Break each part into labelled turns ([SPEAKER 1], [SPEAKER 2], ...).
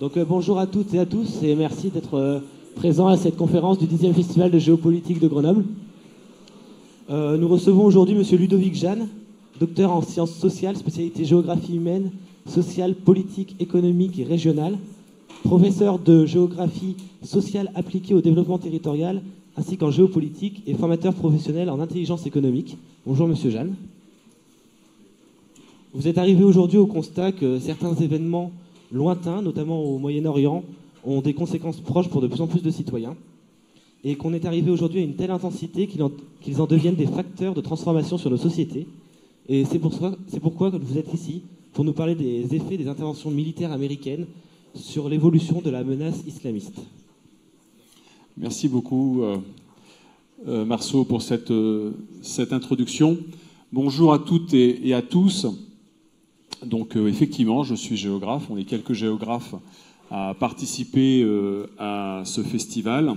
[SPEAKER 1] Bonjour à toutes et à tous et merci d'être présents à cette conférence du 10e Festival de géopolitique de Grenoble. Nous recevons aujourd'hui M. Ludovic Jeanne, docteur en sciences sociales, spécialité géographie humaine, sociale, politique, économique et régionale, professeur de géographie sociale appliquée au développement territorial ainsi qu'en géopolitique et formateur professionnel en intelligence économique. Bonjour M. Jeanne. Vous êtes arrivé aujourd'hui au constat que certains événements lointains, notamment au Moyen-Orient, ont des conséquences proches pour de plus en plus de citoyens, et qu'on est arrivé aujourd'hui à une telle intensité qu'ils en deviennent des facteurs de transformation sur nos sociétés. Et c'est pourquoi vous êtes ici, pour nous parler des effets des interventions militaires américaines sur l'évolution de la menace islamiste.
[SPEAKER 2] Merci beaucoup, Marceau, pour cette introduction. Bonjour à toutes et à tous. Donc effectivement, je suis géographe. On est quelques géographes à participer à ce festival.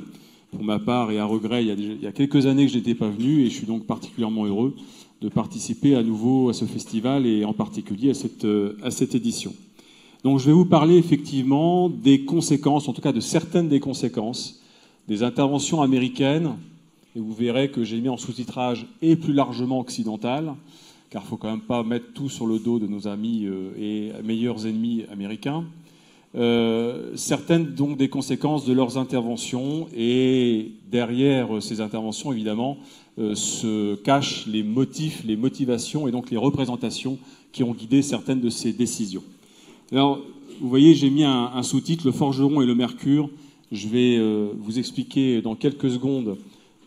[SPEAKER 2] Pour ma part, et à regret, il y a quelques années que je n'étais pas venu, et je suis donc particulièrement heureux de participer à nouveau à ce festival et en particulier à cette édition. Donc je vais vous parler effectivement des conséquences, en tout cas de certaines des conséquences des interventions américaines, et vous verrez que j'ai mis en sous-titrage et plus largement occidental, car il ne faut quand même pas mettre tout sur le dos de nos amis et meilleurs ennemis américains. Certaines donc des conséquences de leurs interventions, et derrière ces interventions évidemment se cachent les motifs, les motivations et donc les représentations qui ont guidé certaines de ces décisions. Alors vous voyez, j'ai mis un sous-titre, le forgeron et le mercure. Je vais vous expliquer dans quelques secondes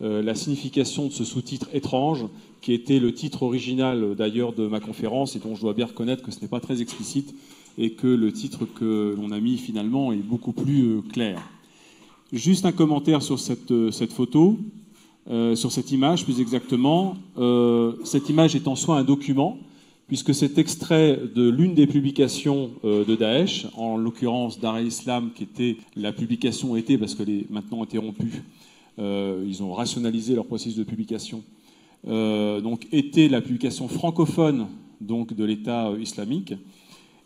[SPEAKER 2] la signification de ce sous-titre étrange, qui était le titre original d'ailleurs de ma conférence, et dont je dois bien reconnaître que ce n'est pas très explicite, et que le titre que l'on a mis finalement est beaucoup plus clair. Juste un commentaire sur cette photo, sur cette image plus exactement. Cette image est en soi un document, puisque c'est extrait de l'une des publications de Daesh, en l'occurrence Dar el-Islam, qui était, la publication était, parce qu'elle est maintenant interrompue, ils ont rationalisé leur processus de publication, donc était la publication francophone donc, de l'État islamique.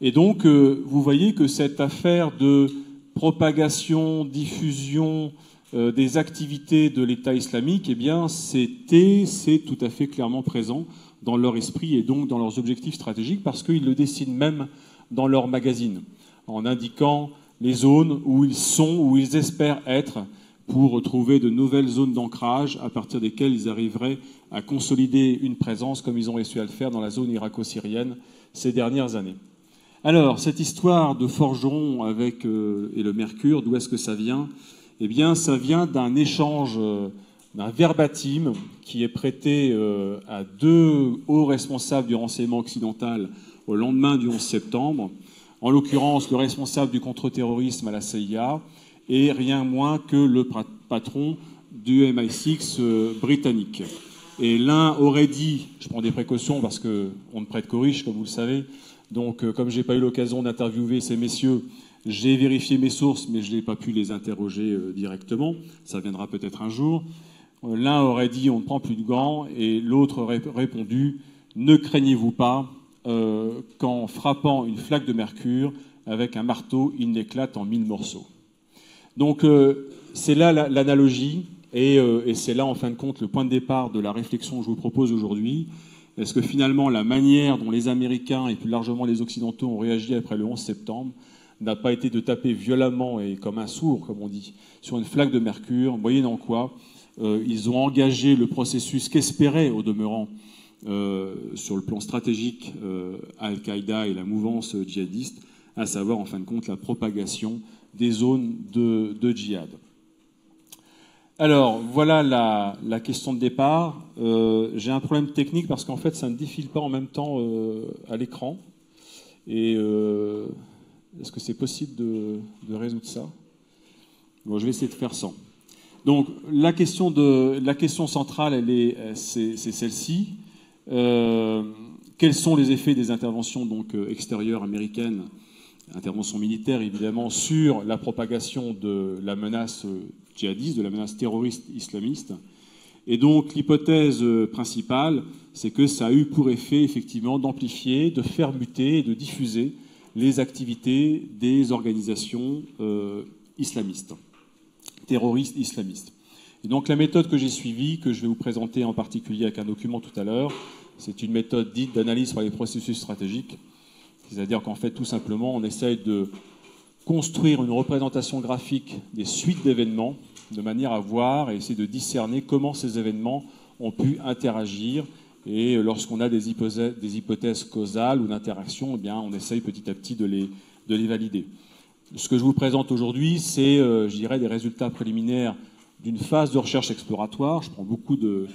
[SPEAKER 2] Et donc, vous voyez que cette affaire de propagation, diffusion des activités de l'État islamique, eh bien, c'est tout à fait clairement présent dans leur esprit et donc dans leurs objectifs stratégiques, parce qu'ils le dessinent même dans leur magazine, en indiquant les zones où ils sont, où ils espèrent être, pour trouver de nouvelles zones d'ancrage à partir desquelles ils arriveraient à consolider une présence, comme ils ont réussi à le faire dans la zone irako-syrienne ces dernières années. Alors, cette histoire de forgeron avec et le mercure, d'où est-ce que ça vient? Eh bien, ça vient d'un échange, d'un verbatim qui est prêté à deux hauts responsables du renseignement occidental au lendemain du 11 septembre, en l'occurrence le responsable du contre-terrorisme à la CIA et rien moins que le patron du MI6 britannique. Et l'un aurait dit, je prends des précautions parce qu'on ne prête qu'aux riches, comme vous le savez, donc comme je n'ai pas eu l'occasion d'interviewer ces messieurs, j'ai vérifié mes sources, mais je n'ai pas pu les interroger directement, ça viendra peut-être un jour. L'un aurait dit on ne prend plus de gants, et l'autre aurait répondu ne craignez-vous pas qu'en frappant une flaque de mercure avec un marteau, il n'éclate en 1000 morceaux. Donc c'est là l'analogie, et c'est là en fin de compte le point de départ de la réflexion que je vous propose aujourd'hui. Est-ce que finalement la manière dont les Américains et plus largement les Occidentaux ont réagi après le 11 septembre n'a pas été de taper violemment et comme un sourd, comme on dit, sur une flaque de mercure, moyennant quoi ils ont engagé le processus qu'espérait au demeurant sur le plan stratégique Al-Qaïda et la mouvance djihadiste, à savoir en fin de compte la propagation des zones de djihad. Alors, voilà la question de départ. J'ai un problème technique parce qu'en fait, ça ne défile pas en même temps à l'écran. Et est-ce que c'est possible de résoudre ça? Bon, je vais essayer de faire sans. Donc, la question centrale, c'est celle-ci. Quels sont les effets des interventions donc, extérieures américaines, interventions militaires évidemment, sur la propagation de la menace djihadiste, de la menace terroriste islamiste? Et donc l'hypothèse principale, c'est que ça a eu pour effet effectivement d'amplifier, de faire muter et de diffuser les activités des organisations islamistes, terroristes islamistes. Et donc la méthode que j'ai suivie, que je vais vous présenter en particulier avec un document tout à l'heure, c'est une méthode dite d'analyse par les processus stratégiques. C'est-à-dire qu'en fait, tout simplement, on essaye de construire une représentation graphique des suites d'événements de manière à voir et essayer de discerner comment ces événements ont pu interagir. Et lorsqu'on a des hypothèses causales ou d'interaction, eh bien, on essaye petit à petit de les valider. Ce que je vous présente aujourd'hui, c'est, je dirais, des résultats préliminaires d'une phase de recherche exploratoire. Je prends beaucoup de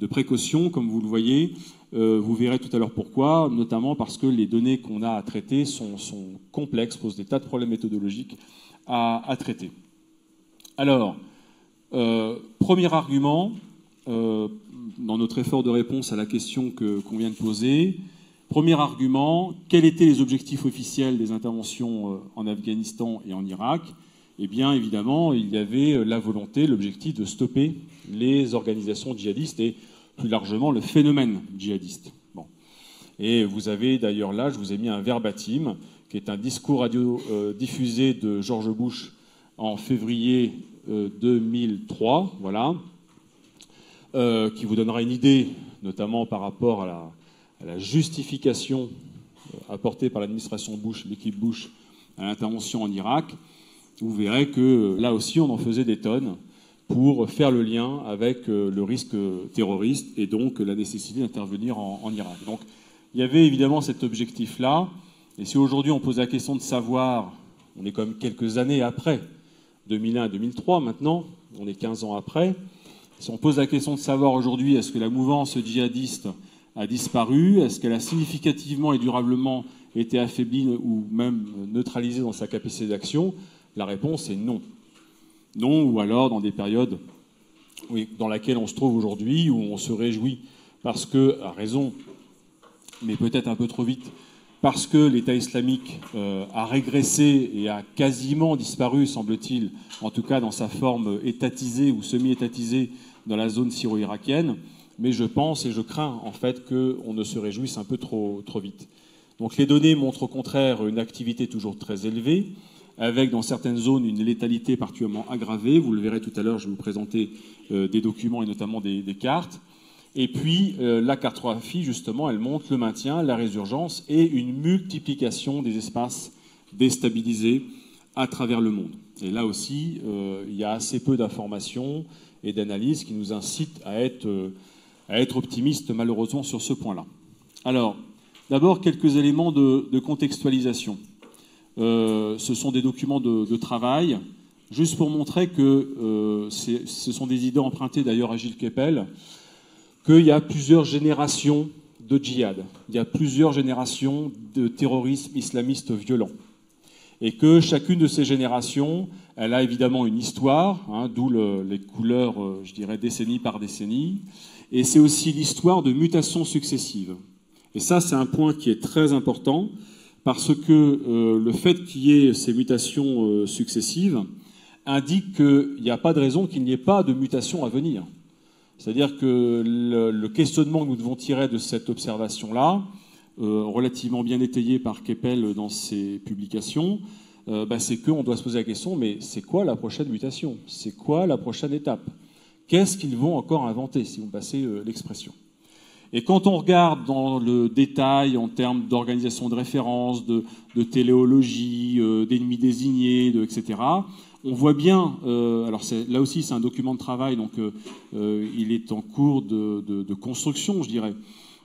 [SPEAKER 2] précautions, comme vous le voyez. Vous verrez tout à l'heure pourquoi, notamment parce que les données qu'on a à traiter sont complexes, posent des tas de problèmes méthodologiques à traiter. Alors, premier argument, dans notre effort de réponse à la question qu'on vient de poser, premier argument, quels étaient les objectifs officiels des interventions en Afghanistan et en Irak ? Eh bien, évidemment, il y avait la volonté, l'objectif de stopper les organisations djihadistes et plus largement le phénomène djihadiste. Bon. Et vous avez d'ailleurs là, je vous ai mis un verbatim, qui est un discours radio diffusé de George Bush en février 2003, voilà, qui vous donnera une idée, notamment par rapport à la justification apportée par l'administration Bush, l'équipe Bush, à l'intervention en Irak. Vous verrez que là aussi, on en faisait des tonnes pour faire le lien avec le risque terroriste et donc la nécessité d'intervenir en Irak. Donc, il y avait évidemment cet objectif-là. Et si aujourd'hui, on pose la question de savoir, on est quand même quelques années après, 2001 et 2003 maintenant, on est 15 ans après, si on pose la question de savoir aujourd'hui, est-ce que la mouvance djihadiste a disparu, est-ce qu'elle a significativement et durablement été affaiblie ou même neutralisée dans sa capacité d'action, la réponse est non. Non, ou alors dans des périodes dans lesquelles on se trouve aujourd'hui, où on se réjouit parce que, à raison, mais peut-être un peu trop vite, parce que l'État islamique a régressé et a quasiment disparu, semble-t-il, en tout cas dans sa forme étatisée ou semi-étatisée dans la zone syro-irakienne. Mais je pense et je crains en fait qu'on ne se réjouisse un peu trop vite. Donc les données montrent au contraire une activité toujours très élevée, avec dans certaines zones une létalité particulièrement aggravée. Vous le verrez tout à l'heure, je vais vous présenter des documents et notamment des cartes. Et puis la cartographie, justement, elle montre le maintien, la résurgence et une multiplication des espaces déstabilisés à travers le monde. Et là aussi, il y a assez peu d'informations et d'analyses qui nous incitent à être optimistes, malheureusement, sur ce point-là. Alors, d'abord, quelques éléments de contextualisation. Ce sont des documents de travail, juste pour montrer que ce sont des idées empruntées d'ailleurs à Gilles Kepel, qu'il y a plusieurs générations de djihad, il y a plusieurs générations de terrorisme islamiste violent. Et que chacune de ces générations, elle a évidemment une histoire, hein, d'où les couleurs, je dirais, décennie par décennie, et c'est aussi l'histoire de mutations successives. Et ça, c'est un point qui est très important, parce que le fait qu'il y ait ces mutations successives indique qu'il n'y a pas de raison qu'il n'y ait pas de mutation à venir. C'est-à-dire que le questionnement que nous devons tirer de cette observation-là, relativement bien étayé par Kepel dans ses publications, c'est qu'on doit se poser la question, mais c'est quoi la prochaine mutation? C'est quoi la prochaine étape? Qu'est-ce qu'ils vont encore inventer, si vous me passez l'expression? Et quand on regarde dans le détail en termes d'organisation de référence, de téléologie, d'ennemis désignés, etc., on voit bien, alors là aussi c'est un document de travail, donc il est en cours de construction, je dirais,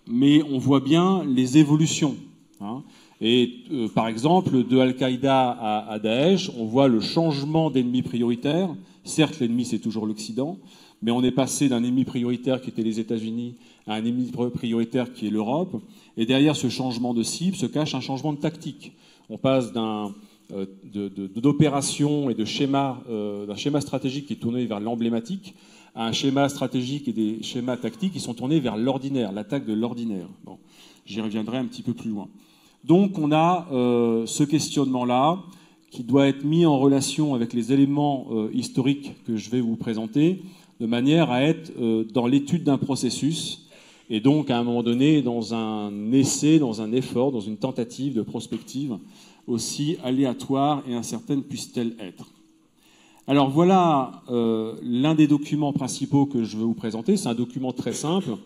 [SPEAKER 2] mais on voit bien les évolutions. Hein. Et par exemple, de Al-Qaïda à Daesh, on voit le changement d'ennemi prioritaire. Certes, l'ennemi c'est toujours l'Occident, mais on est passé d'un ennemi prioritaire qui était les États-Unis à un ennemi prioritaire qui est l'Europe. Et derrière ce changement de cible se cache un changement de tactique. On passe d'opération et d'un schéma stratégique qui est tourné vers l'emblématique à un schéma stratégique et des schémas tactiques qui sont tournés vers l'ordinaire, l'attaque de l'ordinaire. Bon, j'y reviendrai un petit peu plus loin. Donc on a ce questionnement-là qui doit être mis en relation avec les éléments historiques que je vais vous présenter, de manière à être dans l'étude d'un processus et donc à un moment donné dans un essai, dans un effort, dans une tentative de prospective, aussi aléatoire et incertaine puisse-t-elle être. Alors voilà l'un des documents principaux que je veux vous présenter. C'est un document très simple.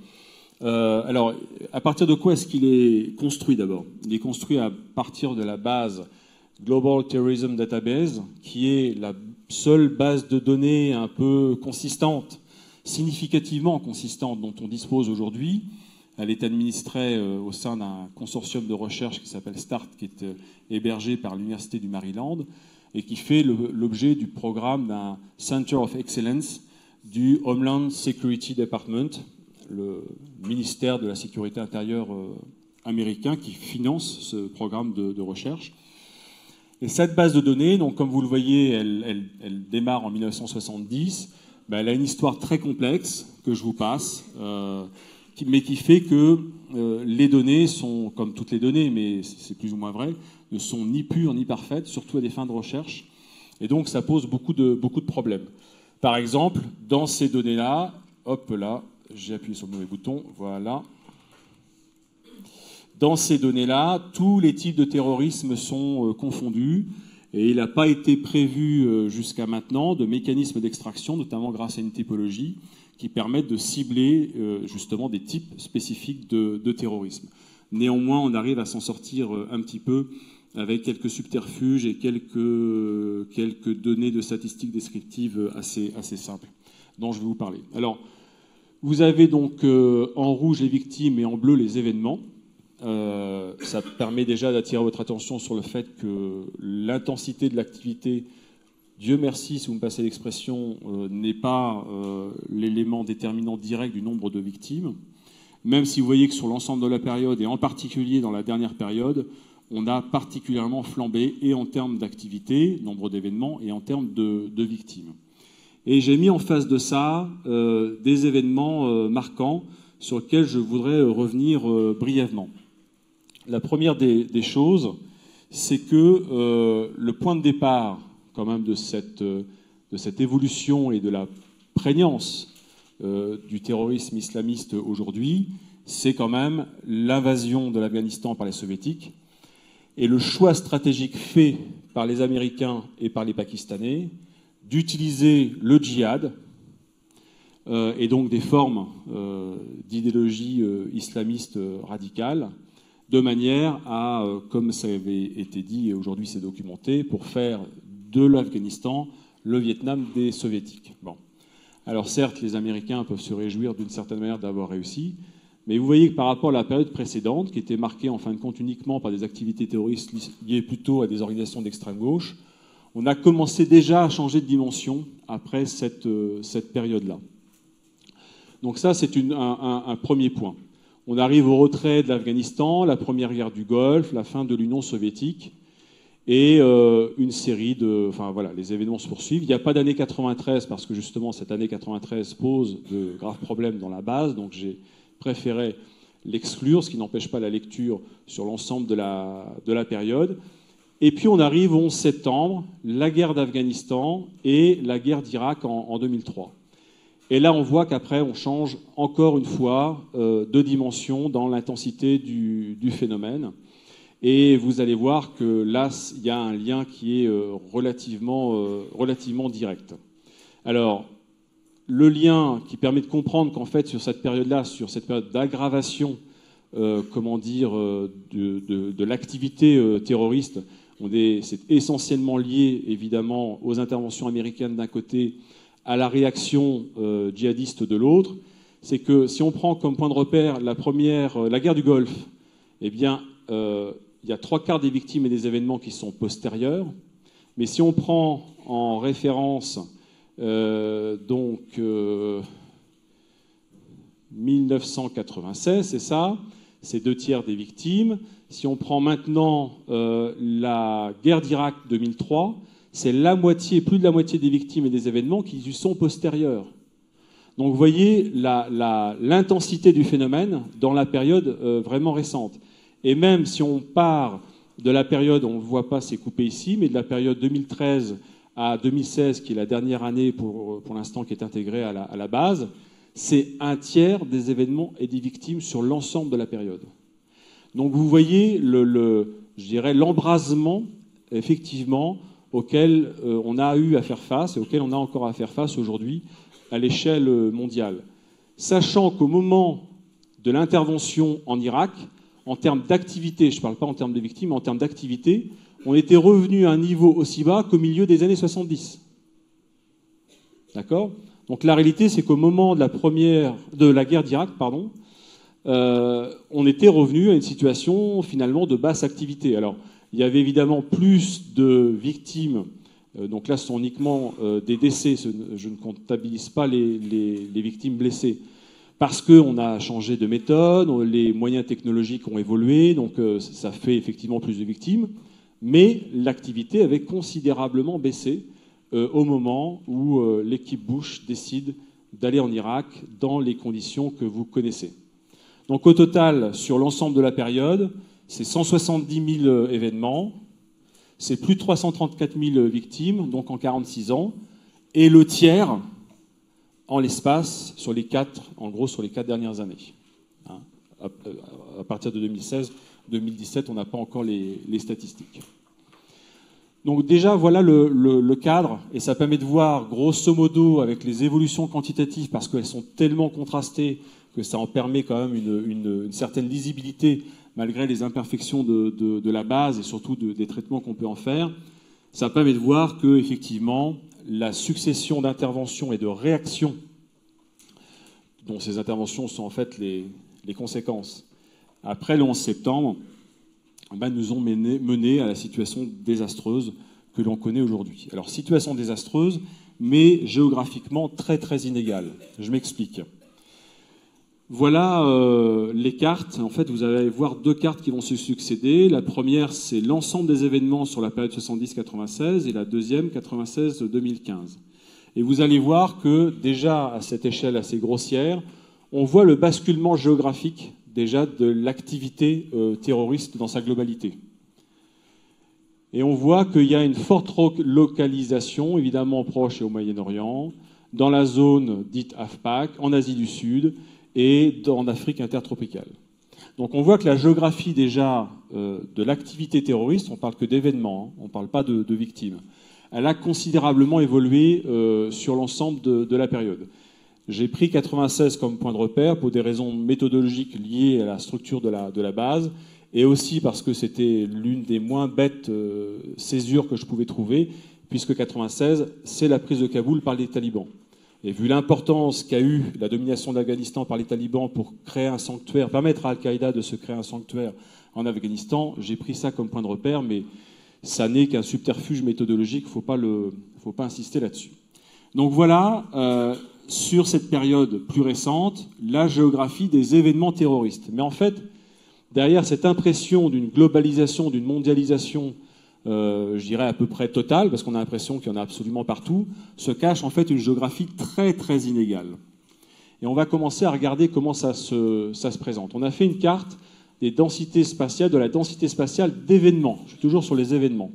[SPEAKER 2] Alors, à partir de quoi est-ce qu'il est construit d'abord? Il est construit à partir de la base Global Terrorism Database, qui est la seule base de données un peu consistante, significativement consistante, dont on dispose aujourd'hui. Elle est administrée au sein d'un consortium de recherche qui s'appelle START, qui est hébergé par l'Université du Maryland et qui fait l'objet du programme d'un Center of Excellence du Homeland Security Department, le ministère de la Sécurité intérieure américain qui finance ce programme de recherche. Et cette base de données, donc, comme vous le voyez, elle démarre en 1970. Ben, elle a une histoire très complexe que je vous passe, mais qui fait que les données sont, comme toutes les données, mais c'est plus ou moins vrai, ne sont ni pures ni parfaites, surtout à des fins de recherche. Et donc ça pose beaucoup de problèmes. Par exemple, dans ces données-là, hop là, j'ai appuyé sur le mauvais bouton, voilà. Dans ces données-là, tous les types de terrorisme sont confondus et il n'a pas été prévu jusqu'à maintenant de mécanismes d'extraction, notamment grâce à une typologie, qui permettent de cibler justement des types spécifiques de terrorisme. Néanmoins, on arrive à s'en sortir un petit peu avec quelques subterfuges et quelques données de statistiques descriptives assez simples dont je vais vous parler. Alors, vous avez donc en rouge les victimes et en bleu les événements. Ça permet déjà d'attirer votre attention sur le fait que l'intensité de l'activité, Dieu merci, si vous me passez l'expression, n'est pas l'élément déterminant direct du nombre de victimes, même si vous voyez que sur l'ensemble de la période, et en particulier dans la dernière période, on a particulièrement flambé, et en termes d'activité, nombre d'événements, et en termes de victimes. Et j'ai mis en face de ça des événements marquants sur lesquels je voudrais revenir brièvement. La première des choses, c'est que le point de départ quand même de cette évolution et de la prégnance du terrorisme islamiste aujourd'hui, c'est quand même l'invasion de l'Afghanistan par les Soviétiques et le choix stratégique fait par les Américains et par les Pakistanais d'utiliser le djihad et donc des formes d'idéologie islamiste radicale de manière à, comme ça avait été dit et aujourd'hui c'est documenté, pour faire de l'Afghanistan le Vietnam des Soviétiques. Bon. Alors certes, les Américains peuvent se réjouir d'une certaine manière d'avoir réussi, mais vous voyez que par rapport à la période précédente, qui était marquée en fin de compte uniquement par des activités terroristes liées plutôt à des organisations d'extrême gauche, on a commencé déjà à changer de dimension après cette période-là. Donc ça, c'est un premier point. On arrive au retrait de l'Afghanistan, la première guerre du Golfe, la fin de l'Union soviétique, et une série de... Enfin voilà, les événements se poursuivent. Il n'y a pas d'année 93, parce que justement, cette année 93 pose de graves problèmes dans la base, donc j'ai préféré l'exclure, ce qui n'empêche pas la lecture sur l'ensemble de la période. Et puis on arrive au 11 septembre, la guerre d'Afghanistan et la guerre d'Irak en 2003. Et là, on voit qu'après, on change encore une fois de dimension dans l'intensité du phénomène. Et vous allez voir que là, il y a un lien qui est relativement direct. Alors, le lien qui permet de comprendre qu'en fait, sur cette période-là, sur cette période d'aggravation, de l'activité terroriste, c'est essentiellement lié, évidemment, aux interventions américaines d'un côté, à la réaction djihadiste de l'autre. C'est que si on prend comme point de repère la guerre du Golfe, eh bien, il y a 3/4 des victimes et des événements qui sont postérieurs. Mais si on prend en référence 1996, c'est ça, c'est 2/3 des victimes. Si on prend maintenant la guerre d'Irak 2003, c'est plus de la moitié des victimes et des événements qui lui sont postérieurs. Donc vous voyez l'intensité du phénomène dans la période vraiment récente. Et même si on part de la période, on ne le voit pas, c'est coupé ici, mais de la période 2013 à 2016, qui est la dernière année pour l'instant qui est intégrée à la base, c'est un tiers des événements et des victimes sur l'ensemble de la période. Donc vous voyez, je dirais, l'embrasement, effectivement, auquel on a eu à faire face et auquel on a encore à faire face aujourd'hui à l'échelle mondiale. Sachant qu'au moment de l'intervention en Irak, en termes d'activité, je ne parle pas en termes de victimes, mais en termes d'activité, on était revenu à un niveau aussi bas qu'au milieu des années 70. D'accord ? Donc la réalité, c'est qu'au moment de la guerre d'Irak, on était revenu à une situation finalement de basse activité. Alors, il y avait évidemment plus de victimes, donc là ce sont uniquement des décès, je ne comptabilise pas les victimes blessées, parce qu'on a changé de méthode, les moyens technologiques ont évolué, donc ça fait effectivement plus de victimes, mais l'activité avait considérablement baissé au moment où l'équipe Bush décide d'aller en Irak dans les conditions que vous connaissez. Donc au total, sur l'ensemble de la période, c'est 170 000 événements, c'est plus de 334 000 victimes, donc en 46 ans, et le tiers en l'espace sur les 4 dernières années. Hein, à partir de 2016, 2017, on n'a pas encore les statistiques. Donc déjà, voilà le cadre, et ça permet de voir, grosso modo, avec les évolutions quantitatives, parce qu'elles sont tellement contrastées que ça en permet quand même une certaine lisibilité, malgré les imperfections de la base et surtout des traitements qu'on peut en faire. Ça permet de voir que, effectivement, la succession d'interventions et de réactions, dont ces interventions sont en fait les conséquences, après le 11 septembre, nous ont mené à la situation désastreuse que l'on connaît aujourd'hui. Alors, situation désastreuse, mais géographiquement très très inégale. Je m'explique. Voilà les cartes. En fait, vous allez voir 2 cartes qui vont se succéder. La première, c'est l'ensemble des événements sur la période 70-96 et la deuxième, 96-2015. Et vous allez voir que déjà, à cette échelle assez grossière, on voit le basculement géographique déjà de l'activité terroriste dans sa globalité. Et on voit qu'il y a une forte localisation, évidemment au Proche et au Moyen-Orient, dans la zone dite AFPAC, en Asie du Sud, et en Afrique intertropicale. Donc on voit que la géographie déjà de l'activité terroriste, on ne parle que d'événements, on ne parle pas de victimes, elle a considérablement évolué sur l'ensemble de la période. J'ai pris 96 comme point de repère pour des raisons méthodologiques liées à la structure de la base, et aussi parce que c'était l'une des moins bêtes césures que je pouvais trouver, puisque 96, c'est la prise de Kaboul par les talibans. Et vu l'importance qu'a eu la domination d'Afghanistan par les talibans pour créer un sanctuaire, permettre à Al-Qaïda de se créer un sanctuaire en Afghanistan, j'ai pris ça comme point de repère, mais ça n'est qu'un subterfuge méthodologique, il ne faut pas insister là-dessus. Donc voilà, sur cette période plus récente, la géographie des événements terroristes. Mais en fait, derrière cette impression d'une globalisation, d'une mondialisation, je dirais à peu près totale, parce qu'on a l'impression qu'il y en a absolument partout, se cache en fait une géographie très très inégale. Et on va commencer à regarder comment ça se présente. On a fait une carte des densités spatiales, de la densité spatiale d'événements. Je suis toujours sur les événements.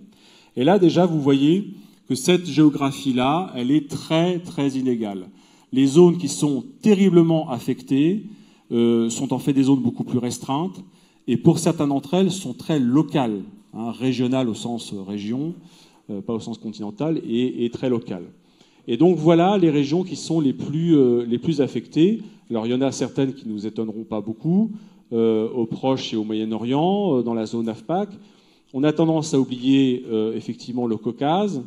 [SPEAKER 2] Et là déjà, vous voyez que cette géographie-là, elle est très très inégale. Les zones qui sont terriblement affectées sont en fait des zones beaucoup plus restreintes, et pour certaines d'entre elles sont très locales. Régional au sens région, pas au sens continental, et très local. Et donc voilà les régions qui sont les plus affectées. Alors il y en a certaines qui ne nous étonneront pas beaucoup, au Proche et au Moyen-Orient, dans la zone AFPAC. On a tendance à oublier effectivement le Caucase.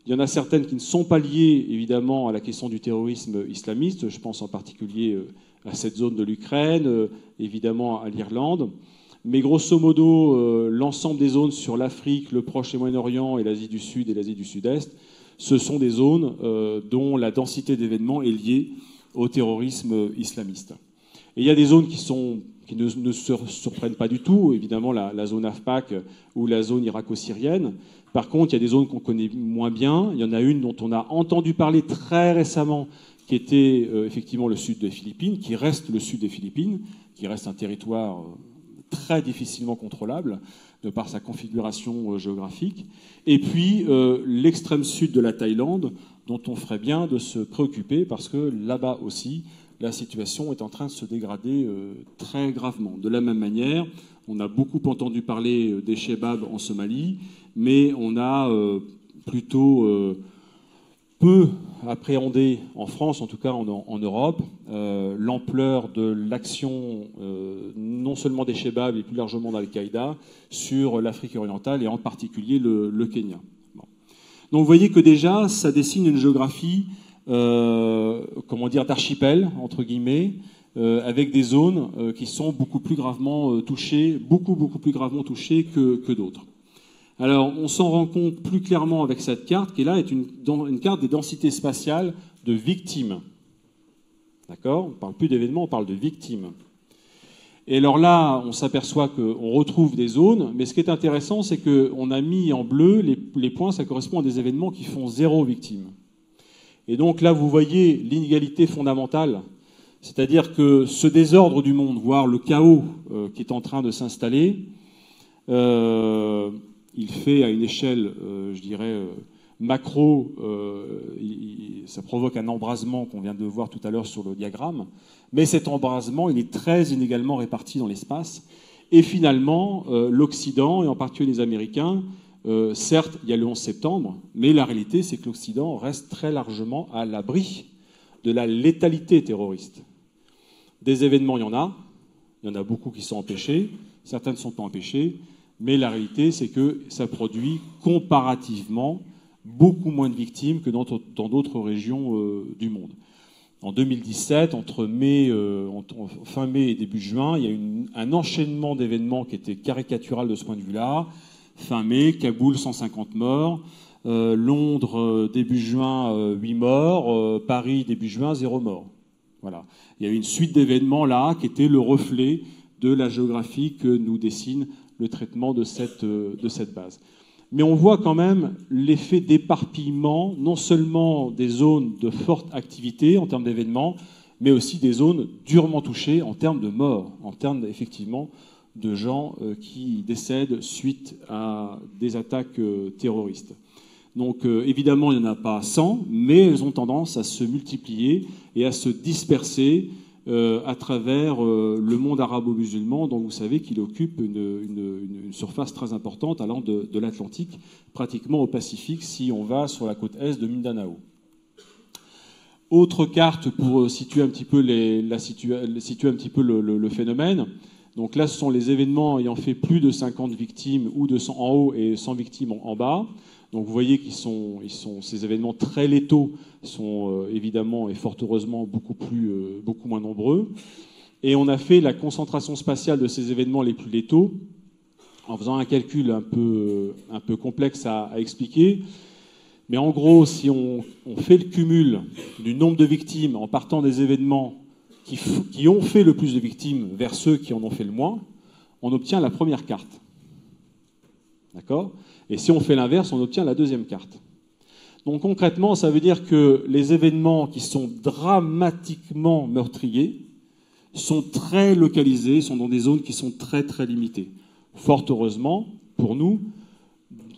[SPEAKER 2] Il y en a certaines qui ne sont pas liées évidemment à la question du terrorisme islamiste. Je pense en particulier à cette zone de l'Ukraine, évidemment à l'Irlande. Mais grosso modo, l'ensemble des zones sur l'Afrique, le Proche et Moyen-Orient et l'Asie du Sud et l'Asie du Sud-Est, ce sont des zones dont la densité d'événements est liée au terrorisme islamiste. Et il y a des zones qui ne se surprennent pas du tout, évidemment la zone AFPAC ou la zone irako-syrienne. Par contre, il y a des zones qu'on connaît moins bien. Il y en a une dont on a entendu parler très récemment, qui était effectivement le sud des Philippines, qui reste le sud des Philippines, qui reste un territoire très difficilement contrôlable de par sa configuration géographique, et puis l'extrême sud de la Thaïlande, dont on ferait bien de se préoccuper, parce que là-bas aussi, la situation est en train de se dégrader très gravement. De la même manière, on a beaucoup entendu parler des Chebabs en Somalie, mais on a plutôt peu appréhendé, en France, en tout cas en Europe, l'ampleur de l'action non seulement des Chebabs, mais plus largement d'Al-Qaïda, sur l'Afrique orientale et en particulier le Kenya. Bon. Donc vous voyez que déjà, ça dessine une géographie d'archipel, entre guillemets, avec des zones qui sont beaucoup plus gravement touchées, beaucoup plus gravement touchées que d'autres. Alors, on s'en rend compte plus clairement avec cette carte, qui là est une carte des densités spatiales de victimes. D'accord ? On ne parle plus d'événements, on parle de victimes. Et alors là, on s'aperçoit qu'on retrouve des zones, mais ce qui est intéressant, c'est qu'on a mis en bleu les points, ça correspond à des événements qui font 0 victime. Et donc là, vous voyez l'inégalité fondamentale, c'est-à-dire que ce désordre du monde, voire le chaos qui est en train de s'installer, il fait à une échelle, je dirais, macro, ça provoque un embrasement qu'on vient de voir tout à l'heure sur le diagramme, mais cet embrasement, il est très inégalement réparti dans l'espace. Et finalement, l'Occident, et en particulier les Américains, certes, il y a le 11 septembre, mais la réalité, c'est que l'Occident reste très largement à l'abri de la létalité terroriste. Des événements, il y en a beaucoup qui sont empêchés, certains ne sont pas empêchés, mais la réalité, c'est que ça produit comparativement beaucoup moins de victimes que dans d'autres régions du monde. En 2017, entre fin mai et début juin, il y a eu un enchaînement d'événements qui était caricatural de ce point de vue-là. Fin mai, Kaboul, 150 morts. Londres, début juin, 8 morts. Paris, début juin, 0 mort. Voilà. Il y a eu une suite d'événements là qui était le reflet de la géographie que nous dessine le traitement de cette base. Mais on voit quand même l'effet d'éparpillement, non seulement des zones de forte activité en termes d'événements, mais aussi des zones durement touchées en termes de morts, en termes effectivement de gens qui décèdent suite à des attaques terroristes. Donc évidemment, il n'y en a pas 100, mais elles ont tendance à se multiplier et à se disperser à travers le monde arabo-musulman, dont vous savez qu'il occupe une surface très importante allant de l'Atlantique pratiquement au Pacifique si on va sur la côte est de Mindanao. Autre carte pour situer un petit peu, le phénomène. Donc là, ce sont les événements ayant fait plus de 50 victimes ou de 100 en haut et 100 victimes en bas. Donc vous voyez qu'ils sont ces événements très létaux sont évidemment et fort heureusement beaucoup moins nombreux. Et on a fait la concentration spatiale de ces événements les plus létaux en faisant un calcul un peu complexe à expliquer. Mais en gros, si on fait le cumul du nombre de victimes en partant des événements qui ont fait le plus de victimes vers ceux qui en ont fait le moins, on obtient la première carte. D'accord ? Et si on fait l'inverse, on obtient la deuxième carte. Donc concrètement, ça veut dire que les événements qui sont dramatiquement meurtriers sont très localisés, sont dans des zones qui sont très très limitées. Fort heureusement pour nous,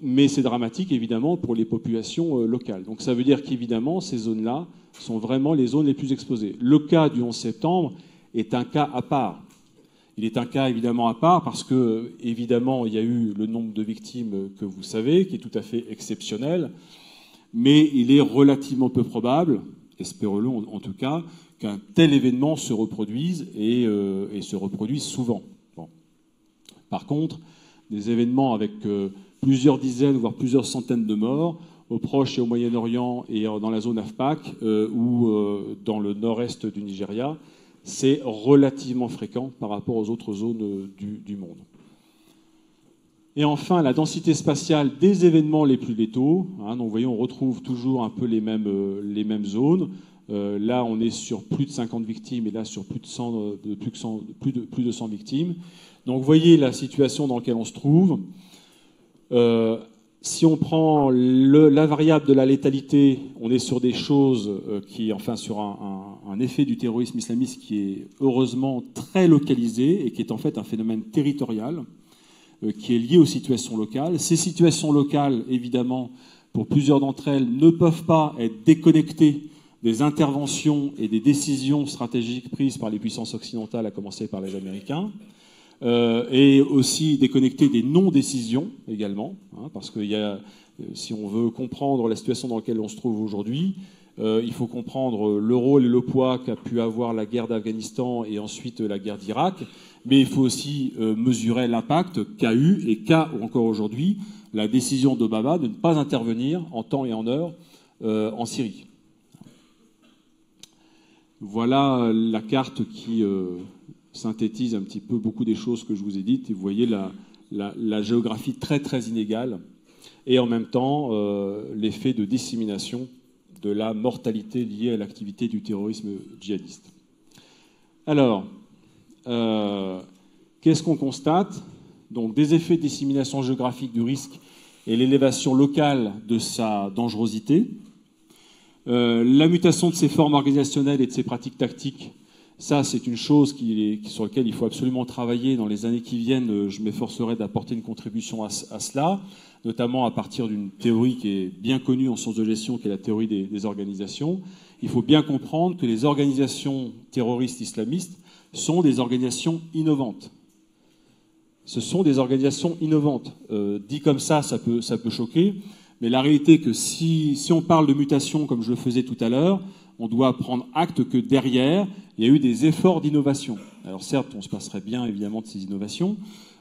[SPEAKER 2] mais c'est dramatique évidemment pour les populations locales. Donc ça veut dire qu'évidemment, ces zones-là sont vraiment les zones les plus exposées. Le cas du 11 septembre est un cas à part. Il est un cas évidemment à part parce que, évidemment, il y a eu le nombre de victimes que vous savez, qui est tout à fait exceptionnel, mais il est relativement peu probable, espérons-le en tout cas, qu'un tel événement se reproduise et se reproduise souvent. Bon. Par contre, des événements avec plusieurs dizaines, voire plusieurs centaines de morts, au Proche et au Moyen-Orient et dans la zone AFPAC ou dans le nord-est du Nigeria, c'est relativement fréquent par rapport aux autres zones du monde. Et enfin, la densité spatiale des événements les plus létaux. Donc vous voyez, on retrouve toujours un peu les mêmes zones. Là, on est sur plus de 50 victimes et là, sur plus de 100 victimes. Donc vous voyez la situation dans laquelle on se trouve. Si on prend la variable de la létalité, on est sur des choses sur un effet du terrorisme islamiste qui est heureusement très localisé et qui est en fait un phénomène territorial qui est lié aux situations locales. Ces situations locales, évidemment, pour plusieurs d'entre elles, ne peuvent pas être déconnectées des interventions et des décisions stratégiques prises par les puissances occidentales, à commencer par les Américains, et aussi déconnecter des non-décisions également, hein, parce que si on veut comprendre la situation dans laquelle on se trouve aujourd'hui, il faut comprendre le rôle et le poids qu'a pu avoir la guerre d'Afghanistan et ensuite la guerre d'Irak, mais il faut aussi mesurer l'impact qu'a eu et qu'a encore aujourd'hui la décision d'Obama de ne pas intervenir en temps et en heure en Syrie. Voilà la carte qui synthétise un petit peu beaucoup des choses que je vous ai dites. Et vous voyez la géographie très très inégale et en même temps l'effet de dissémination de la mortalité liée à l'activité du terrorisme djihadiste. Alors, qu'est-ce qu'on constate? Donc des effets de dissémination géographique du risque et l'élévation locale de sa dangerosité. La mutation de ses formes organisationnelles et de ses pratiques tactiques, ça c'est une chose sur laquelle il faut absolument travailler dans les années qui viennent. Je m'efforcerai d'apporter une contribution à cela, notamment à partir d'une théorie qui est bien connue en sciences de gestion, qui est la théorie des organisations. Il faut bien comprendre que les organisations terroristes islamistes sont des organisations innovantes. Ce sont des organisations innovantes. Dit comme ça peut choquer. Mais la réalité est que si on parle de mutation, comme je le faisais tout à l'heure, on doit prendre acte que derrière, il y a eu des efforts d'innovation. Alors certes, on se passerait bien évidemment de ces innovations,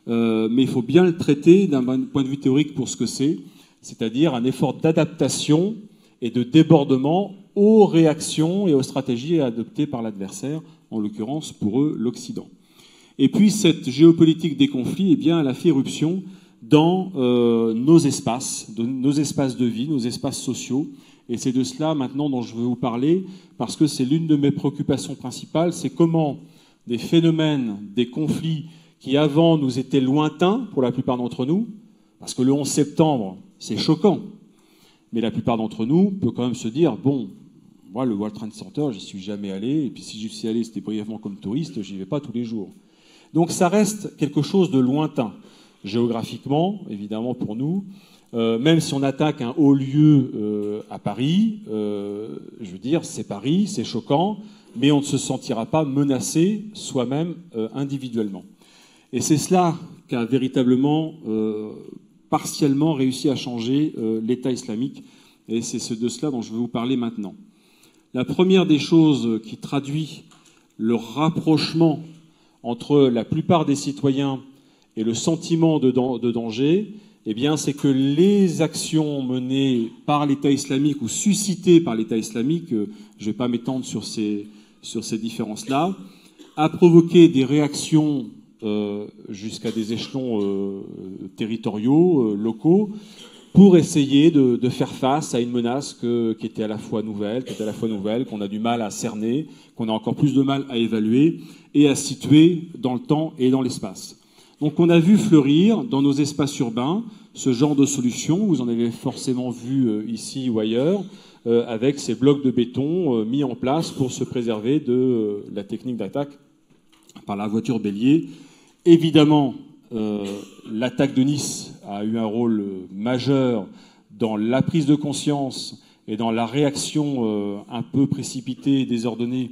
[SPEAKER 2] mais il faut bien le traiter d'un point de vue théorique pour ce que c'est-à-dire un effort d'adaptation et de débordement aux réactions et aux stratégies adoptées par l'adversaire, en l'occurrence pour eux l'Occident. Et puis cette géopolitique des conflits, eh bien, elle a fait éruption dans nos espaces de vie, nos espaces sociaux. Et c'est de cela maintenant dont je veux vous parler, parce que c'est l'une de mes préoccupations principales, c'est comment des phénomènes, des conflits qui avant nous étaient lointains pour la plupart d'entre nous, parce que le 11 septembre, c'est choquant, mais la plupart d'entre nous peut quand même se dire, bon, moi le World Trade Center, j'y suis jamais allé, et puis si j'y suis allé, c'était brièvement comme touriste, j'y vais pas tous les jours. Donc ça reste quelque chose de lointain. Géographiquement, évidemment pour nous, même si on attaque un haut lieu à Paris, je veux dire, c'est Paris, c'est choquant, mais on ne se sentira pas menacé soi-même individuellement. Et c'est cela qu'a véritablement, partiellement réussi à changer l'État islamique, et c'est de cela dont je vais vous parler maintenant. La première des choses qui traduit le rapprochement entre la plupart des citoyens et le sentiment de danger, eh bien, c'est que les actions menées par l'État islamique ou suscitées par l'État islamique, je ne vais pas m'étendre sur ces différences-là, a provoqué des réactions jusqu'à des échelons territoriaux, locaux, pour essayer de faire face à une menace qui était à la fois nouvelle, qu'on a du mal à cerner, qu'on a encore plus de mal à évaluer et à situer dans le temps et dans l'espace. Donc on a vu fleurir dans nos espaces urbains ce genre de solutions, vous en avez forcément vu ici ou ailleurs, avec ces blocs de béton mis en place pour se préserver de la technique d'attaque par la voiture bélier. Évidemment, l'attaque de Nice a eu un rôle majeur dans la prise de conscience et dans la réaction un peu précipitée et désordonnée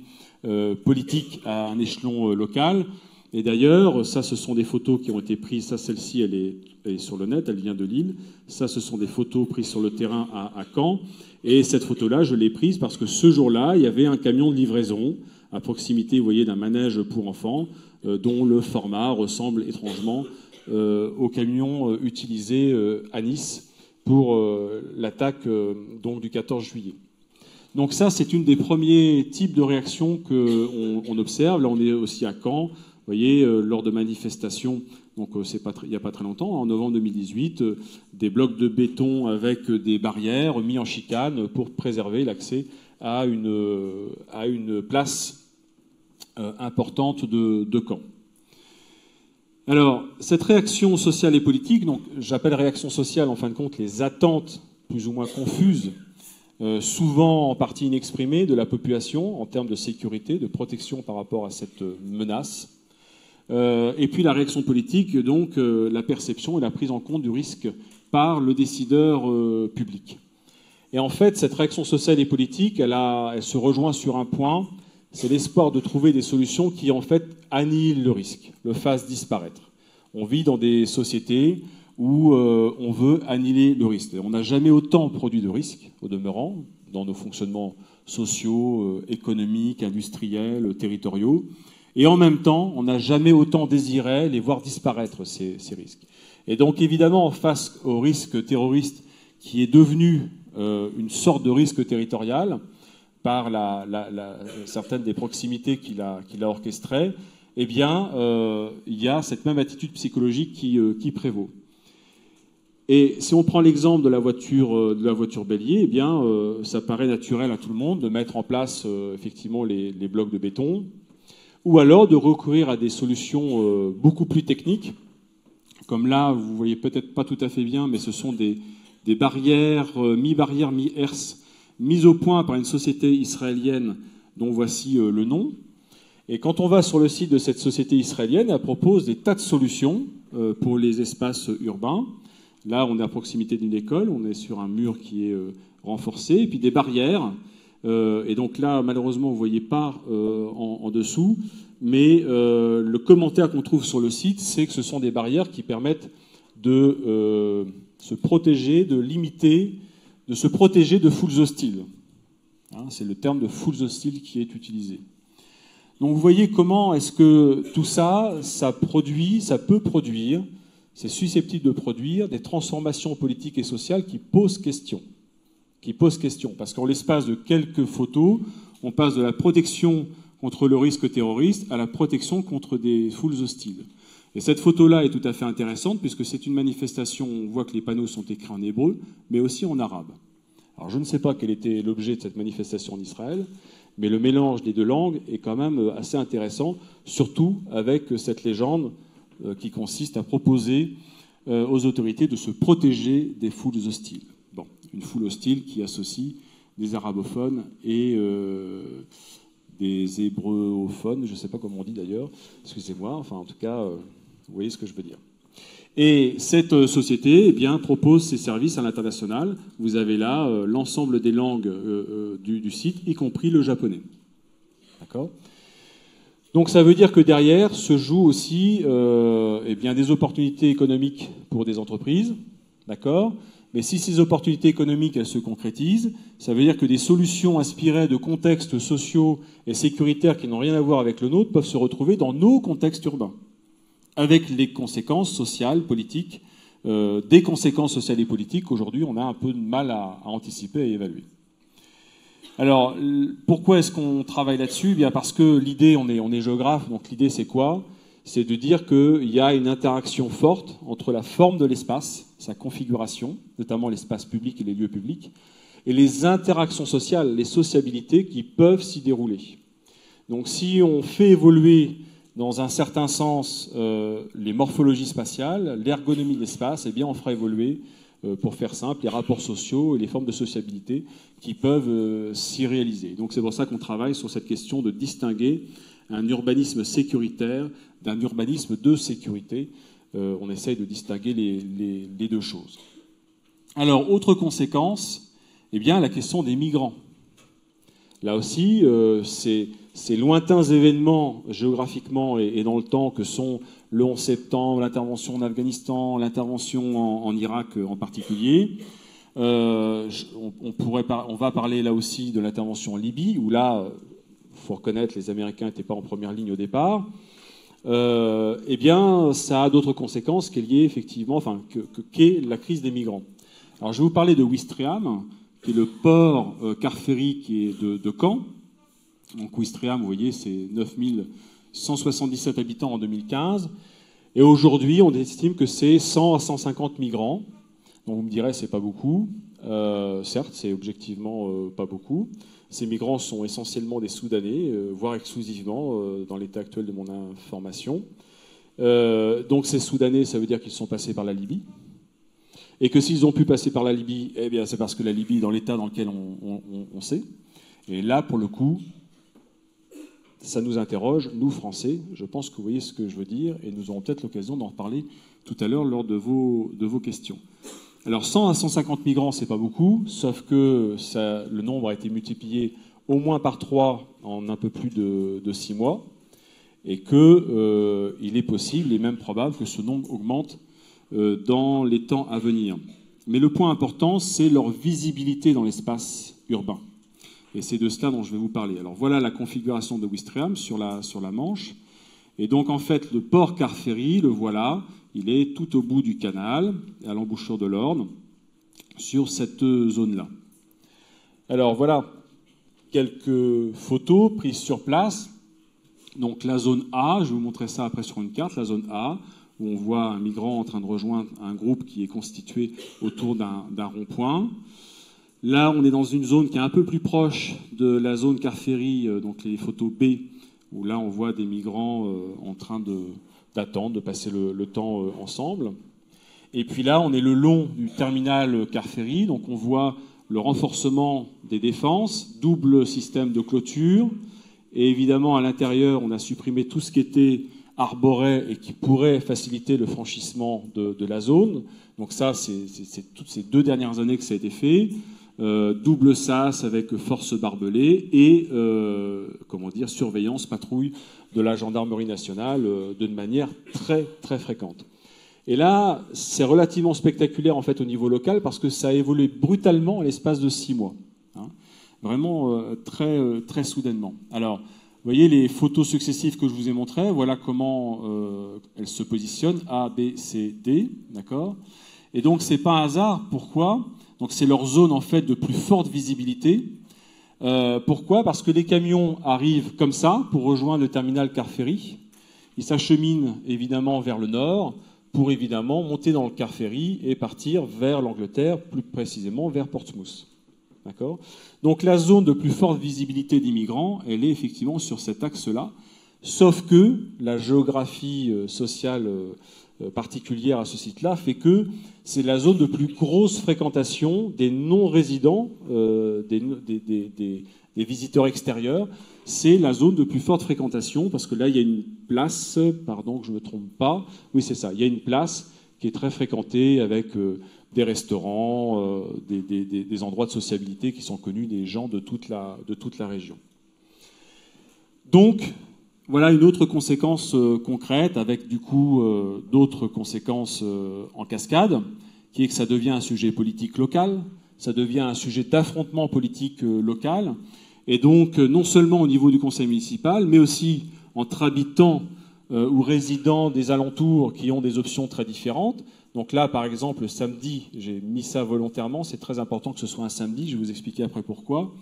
[SPEAKER 2] politique à un échelon local. Et d'ailleurs, ça, ce sont des photos qui ont été prises. Ça, celle-ci, elle est sur le net, elle vient de Lille. Ça, ce sont des photos prises sur le terrain à Caen. Et cette photo-là, je l'ai prise parce que ce jour-là, il y avait un camion de livraison à proximité, vous voyez, d'un manège pour enfants, dont le format ressemble étrangement au camion utilisé à Nice pour l'attaque donc du 14 juillet. Donc ça, c'est une des premiers types de réactions qu'on observe. Là, on est aussi à Caen. Vous voyez, lors de manifestations, donc il n'y a pas très longtemps, en novembre 2018, des blocs de béton avec des barrières mis en chicane pour préserver l'accès à une place importante de Caen. Alors, cette réaction sociale et politique, donc j'appelle réaction sociale en fin de compte les attentes plus ou moins confuses, souvent en partie inexprimées de la population en termes de sécurité, de protection par rapport à cette menace. Et puis la réaction politique, donc la perception et la prise en compte du risque par le décideur public. Et en fait, cette réaction sociale et politique, elle se rejoint sur un point, c'est l'espoir de trouver des solutions qui, en fait, annihilent le risque, le fassent disparaître. On vit dans des sociétés où on veut annihiler le risque. On n'a jamais autant produit de risques, au demeurant, dans nos fonctionnements sociaux, économiques, industriels, territoriaux. Et en même temps, on n'a jamais autant désiré les voir disparaître, ces risques. Et donc, évidemment, face au risque terroriste qui est devenu une sorte de risque territorial par certaines des proximités qu'il a orchestrées, eh bien, il y a cette même attitude psychologique qui prévaut. Et si on prend l'exemple de la voiture bélier, eh bien, ça paraît naturel à tout le monde de mettre en place effectivement les blocs de béton, ou alors de recourir à des solutions beaucoup plus techniques, comme là, vous voyez peut-être pas tout à fait bien, mais ce sont des barrières, mi-hertz, mises au point par une société israélienne dont voici le nom. Et quand on va sur le site de cette société israélienne, elle propose des tas de solutions pour les espaces urbains. Là, on est à proximité d'une école, on est sur un mur qui est renforcé, et puis des barrières. Et donc là, malheureusement, vous ne voyez pas en dessous, mais le commentaire qu'on trouve sur le site, c'est que ce sont des barrières qui permettent de se protéger, de limiter, de se protéger de foules hostiles. Hein, c'est le terme de foules hostiles qui est utilisé. Donc vous voyez comment est-ce que tout ça, ça peut produire, c'est susceptible de produire des transformations politiques et sociales qui posent question. Parce qu'en l'espace de quelques photos, on passe de la protection contre le risque terroriste à la protection contre des foules hostiles. Et cette photo-là est tout à fait intéressante puisque c'est une manifestation, on voit que les panneaux sont écrits en hébreu, mais aussi en arabe. Alors je ne sais pas quel était l'objet de cette manifestation en Israël, mais le mélange des deux langues est quand même assez intéressant, surtout avec cette légende qui consiste à proposer aux autorités de se protéger des foules hostiles. Bon, une foule hostile qui associe des arabophones et des hébreophones, je ne sais pas comment on dit d'ailleurs, excusez-moi, enfin en tout cas, vous voyez ce que je veux dire. Et cette société, eh bien, propose ses services à l'international. Vous avez là l'ensemble des langues du site, y compris le japonais. D'accord ? Donc ça veut dire que derrière se jouent aussi eh bien, des opportunités économiques pour des entreprises. D'accord ? Mais si ces opportunités économiques elles se concrétisent, ça veut dire que des solutions inspirées de contextes sociaux et sécuritaires qui n'ont rien à voir avec le nôtre peuvent se retrouver dans nos contextes urbains, avec les conséquences sociales, politiques, des conséquences sociales et politiques qu'aujourd'hui on a un peu de mal à anticiper et évaluer. Alors, pourquoi est-ce qu'on travaille là-dessus ? Eh bien parce que l'idée, on est géographe, donc l'idée c'est quoi ? C'est de dire qu'il y a une interaction forte entre la forme de l'espace, sa configuration, notamment l'espace public et les lieux publics, et les interactions sociales, les sociabilités qui peuvent s'y dérouler. Donc si on fait évoluer dans un certain sens les morphologies spatiales, l'ergonomie de l'espace, eh bien on fera évoluer, pour faire simple, les rapports sociaux et les formes de sociabilité qui peuvent s'y réaliser. Donc c'est pour ça qu'on travaille sur cette question de distinguer un urbanisme sécuritaire d'un urbanisme de sécurité. On essaye de distinguer les deux choses. Alors, autre conséquence, eh bien, la question des migrants. Là aussi, ces lointains événements géographiquement et dans le temps que sont le 11 septembre, l'intervention en Afghanistan, l'intervention en Irak en particulier. On va parler là aussi de l'intervention en Libye, où là, il faut reconnaître, les Américains n'étaient pas en première ligne au départ. Eh bien, ça a d'autres conséquences qui est liée effectivement, qu'est la crise des migrants. Alors, je vais vous parler de Ouistreham, qui est le port Carferi qui est de Caen. Donc, Ouistreham, vous voyez, c'est 9177 habitants en 2015. Et aujourd'hui, on estime que c'est 100 à 150 migrants. Donc, vous me direz, c'est pas beaucoup. Certes, c'est objectivement pas beaucoup. Ces migrants sont essentiellement des Soudanais, voire exclusivement dans l'état actuel de mon information. Donc ces Soudanais, ça veut dire qu'ils sont passés par la Libye. Et que s'ils ont pu passer par la Libye, eh bien c'est parce que la Libye est dans l'état dans lequel on sait. Et là, pour le coup, ça nous interroge, nous Français. Je pense que vous voyez ce que je veux dire, et nous aurons peut-être l'occasion d'en reparler tout à l'heure lors de vos questions. Alors 100 à 150 migrants, c'est pas beaucoup, sauf que le nombre a été multiplié au moins par 3 en un peu plus de 6 mois, et qu'il est possible et même probable que ce nombre augmente dans les temps à venir. Mais le point important, c'est leur visibilité dans l'espace urbain. Et c'est de cela dont je vais vous parler. Alors voilà la configuration de Ouistreham sur la Manche. Et donc en fait, le port Carféry, le voilà, il est tout au bout du canal, à l'embouchure de l'Orne, sur cette zone-là. Alors voilà quelques photos prises sur place. Donc la zone A, je vais vous montrer ça après sur une carte, la zone A, où on voit un migrant en train de rejoindre un groupe qui est constitué autour d'un rond-point. Là, on est dans une zone qui est un peu plus proche de la zone Carféry, donc les photos B, où là, on voit des migrants en train d'attendre, de passer le temps ensemble. Et puis là, on est le long du terminal Carféry, donc on voit le renforcement des défenses, double système de clôture, et évidemment, à l'intérieur, on a supprimé tout ce qui était arboré et qui pourrait faciliter le franchissement de la zone. Donc ça, c'est toutes ces 2 dernières années que ça a été fait. Double sas avec force barbelée et surveillance, patrouille de la gendarmerie nationale de manière très très fréquente. Et là, c'est relativement spectaculaire en fait au niveau local parce que ça a évolué brutalement à l'espace de 6 mois, hein. Vraiment très très soudainement. Alors, vous voyez les photos successives que je vous ai montrées. Voilà comment elles se positionnent A, B, C, D, d'accord. Et donc c'est pas un hasard. Pourquoi ? Donc c'est leur zone en fait de plus forte visibilité. Pourquoi ? Parce que les camions arrivent comme ça pour rejoindre le terminal Carféry. Ils s'acheminent évidemment vers le nord pour évidemment monter dans le Carféry et partir vers l'Angleterre, plus précisément vers Portsmouth. D'accord ? Donc la zone de plus forte visibilité des migrants, elle est effectivement sur cet axe-là, sauf que la géographie sociale particulière à ce site-là fait que c'est la zone de plus grosse fréquentation des non-résidents, des visiteurs extérieurs. C'est la zone de plus forte fréquentation parce que là, il y a une place, pardon que je ne me trompe pas, oui c'est ça, il y a une place qui est très fréquentée avec des restaurants, des endroits de sociabilité qui sont connus des gens de toute la région. Donc, voilà une autre conséquence concrète, avec du coup d'autres conséquences en cascade, qui est que ça devient un sujet politique local, ça devient un sujet d'affrontement politique local, et donc non seulement au niveau du conseil municipal, mais aussi entre habitants ou résidents des alentours qui ont des options très différentes. Donc là, par exemple, le samedi, j'ai mis ça volontairement, c'est très important que ce soit un samedi, je vais vous expliquer après pourquoi.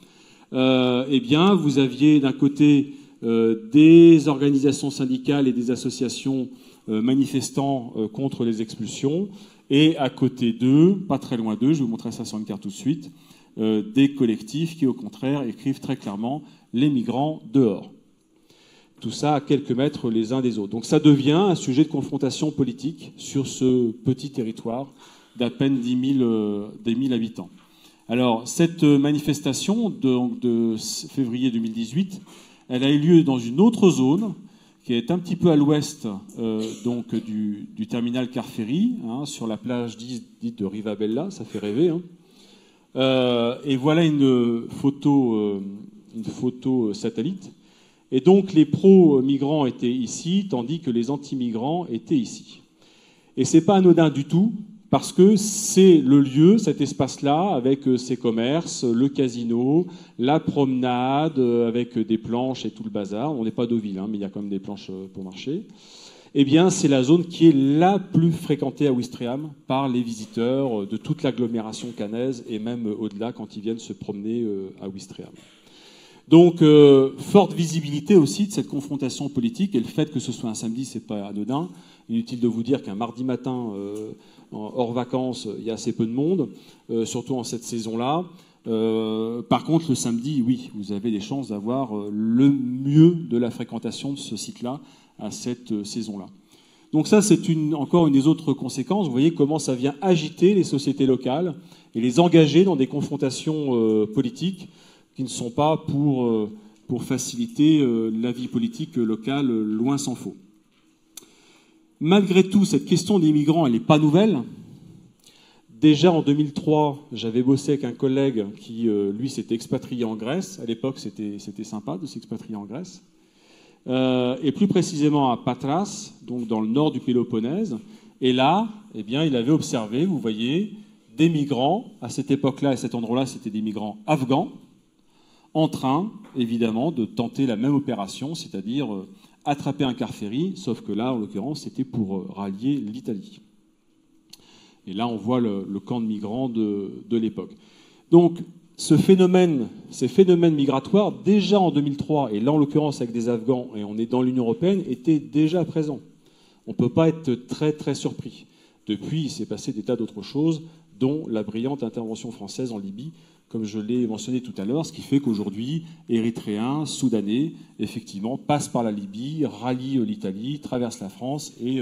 [SPEAKER 2] Eh bien, vous aviez d'un côté des organisations syndicales et des associations manifestant contre les expulsions, et à côté d'eux, pas très loin d'eux, je vais vous montrer ça sur une carte tout de suite, des collectifs qui, au contraire, écrivent très clairement « les migrants dehors ». Tout ça à quelques mètres les uns des autres. Donc ça devient un sujet de confrontation politique sur ce petit territoire d'à peine 10 000 habitants. Alors, cette manifestation de février 2018, elle a eu lieu dans une autre zone qui est un petit peu à l'ouest du terminal Carféry, hein, sur la plage dite de Rivabella, ça fait rêver. Hein. Et voilà une photo satellite. Et donc les pro-migrants étaient ici, tandis que les anti-migrants étaient ici. Et c'est pas anodin du tout, parce que c'est le lieu, cet espace-là, avec ses commerces, le casino, la promenade, avec des planches et tout le bazar. On n'est pas Deauville, hein, mais il y a quand même des planches pour marcher. Eh bien, c'est la zone qui est la plus fréquentée à Ouistreham par les visiteurs de toute l'agglomération caennaise et même au-delà quand ils viennent se promener à Ouistreham. Donc, forte visibilité aussi de cette confrontation politique, et le fait que ce soit un samedi, c'est pas anodin. Inutile de vous dire qu'un mardi matin, hors vacances, il y a assez peu de monde, surtout en cette saison-là. Par contre, le samedi, oui, vous avez des chances d'avoir le mieux de la fréquentation de ce site-là à cette saison-là. Donc ça, c'est encore une des autres conséquences. Vous voyez comment ça vient agiter les sociétés locales et les engager dans des confrontations politiques qui ne sont pas pour faciliter la vie politique locale, loin s'en faut. Malgré tout, cette question des migrants, elle n'est pas nouvelle. Déjà en 2003, j'avais bossé avec un collègue qui, lui, s'était expatrié en Grèce. À l'époque, c'était sympa de s'expatrier en Grèce. Et plus précisément à Patras, donc dans le nord du Péloponnèse. Et là, eh bien, il avait observé, vous voyez, des migrants. À cette époque-là, à cet endroit-là, c'était des migrants afghans, en train, évidemment, de tenter la même opération, c'est-à-dire attraper un car ferry, sauf que là, en l'occurrence, c'était pour rallier l'Italie. Et là, on voit le camp de migrants de l'époque. Donc, ces phénomènes migratoires, déjà en 2003, et là, en l'occurrence, avec des Afghans, et on est dans l'Union européenne, étaient déjà présents. On ne peut pas être très, très surpris. Depuis, il s'est passé des tas d'autres choses, dont la brillante intervention française en Libye, comme je l'ai mentionné tout à l'heure, ce qui fait qu'aujourd'hui, Érythréens, Soudanais, effectivement, passent par la Libye, rallient l'Italie, traversent la France et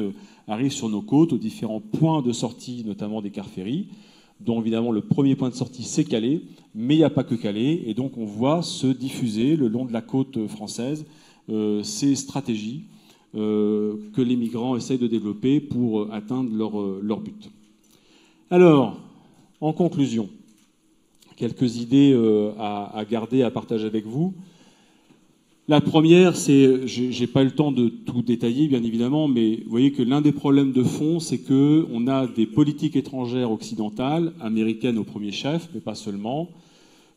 [SPEAKER 2] arrivent sur nos côtes aux différents points de sortie, notamment des cars ferry, dont évidemment le premier point de sortie c'est Calais, mais il n'y a pas que Calais, et donc on voit se diffuser le long de la côte française ces stratégies que les migrants essayent de développer pour atteindre leur but. Alors, en conclusion, quelques idées à garder, à partager avec vous. La première, c'est, j'ai pas eu le temps de tout détailler, bien évidemment, mais vous voyez que l'un des problèmes de fond, c'est qu'on a des politiques étrangères occidentales, américaines au premier chef, mais pas seulement,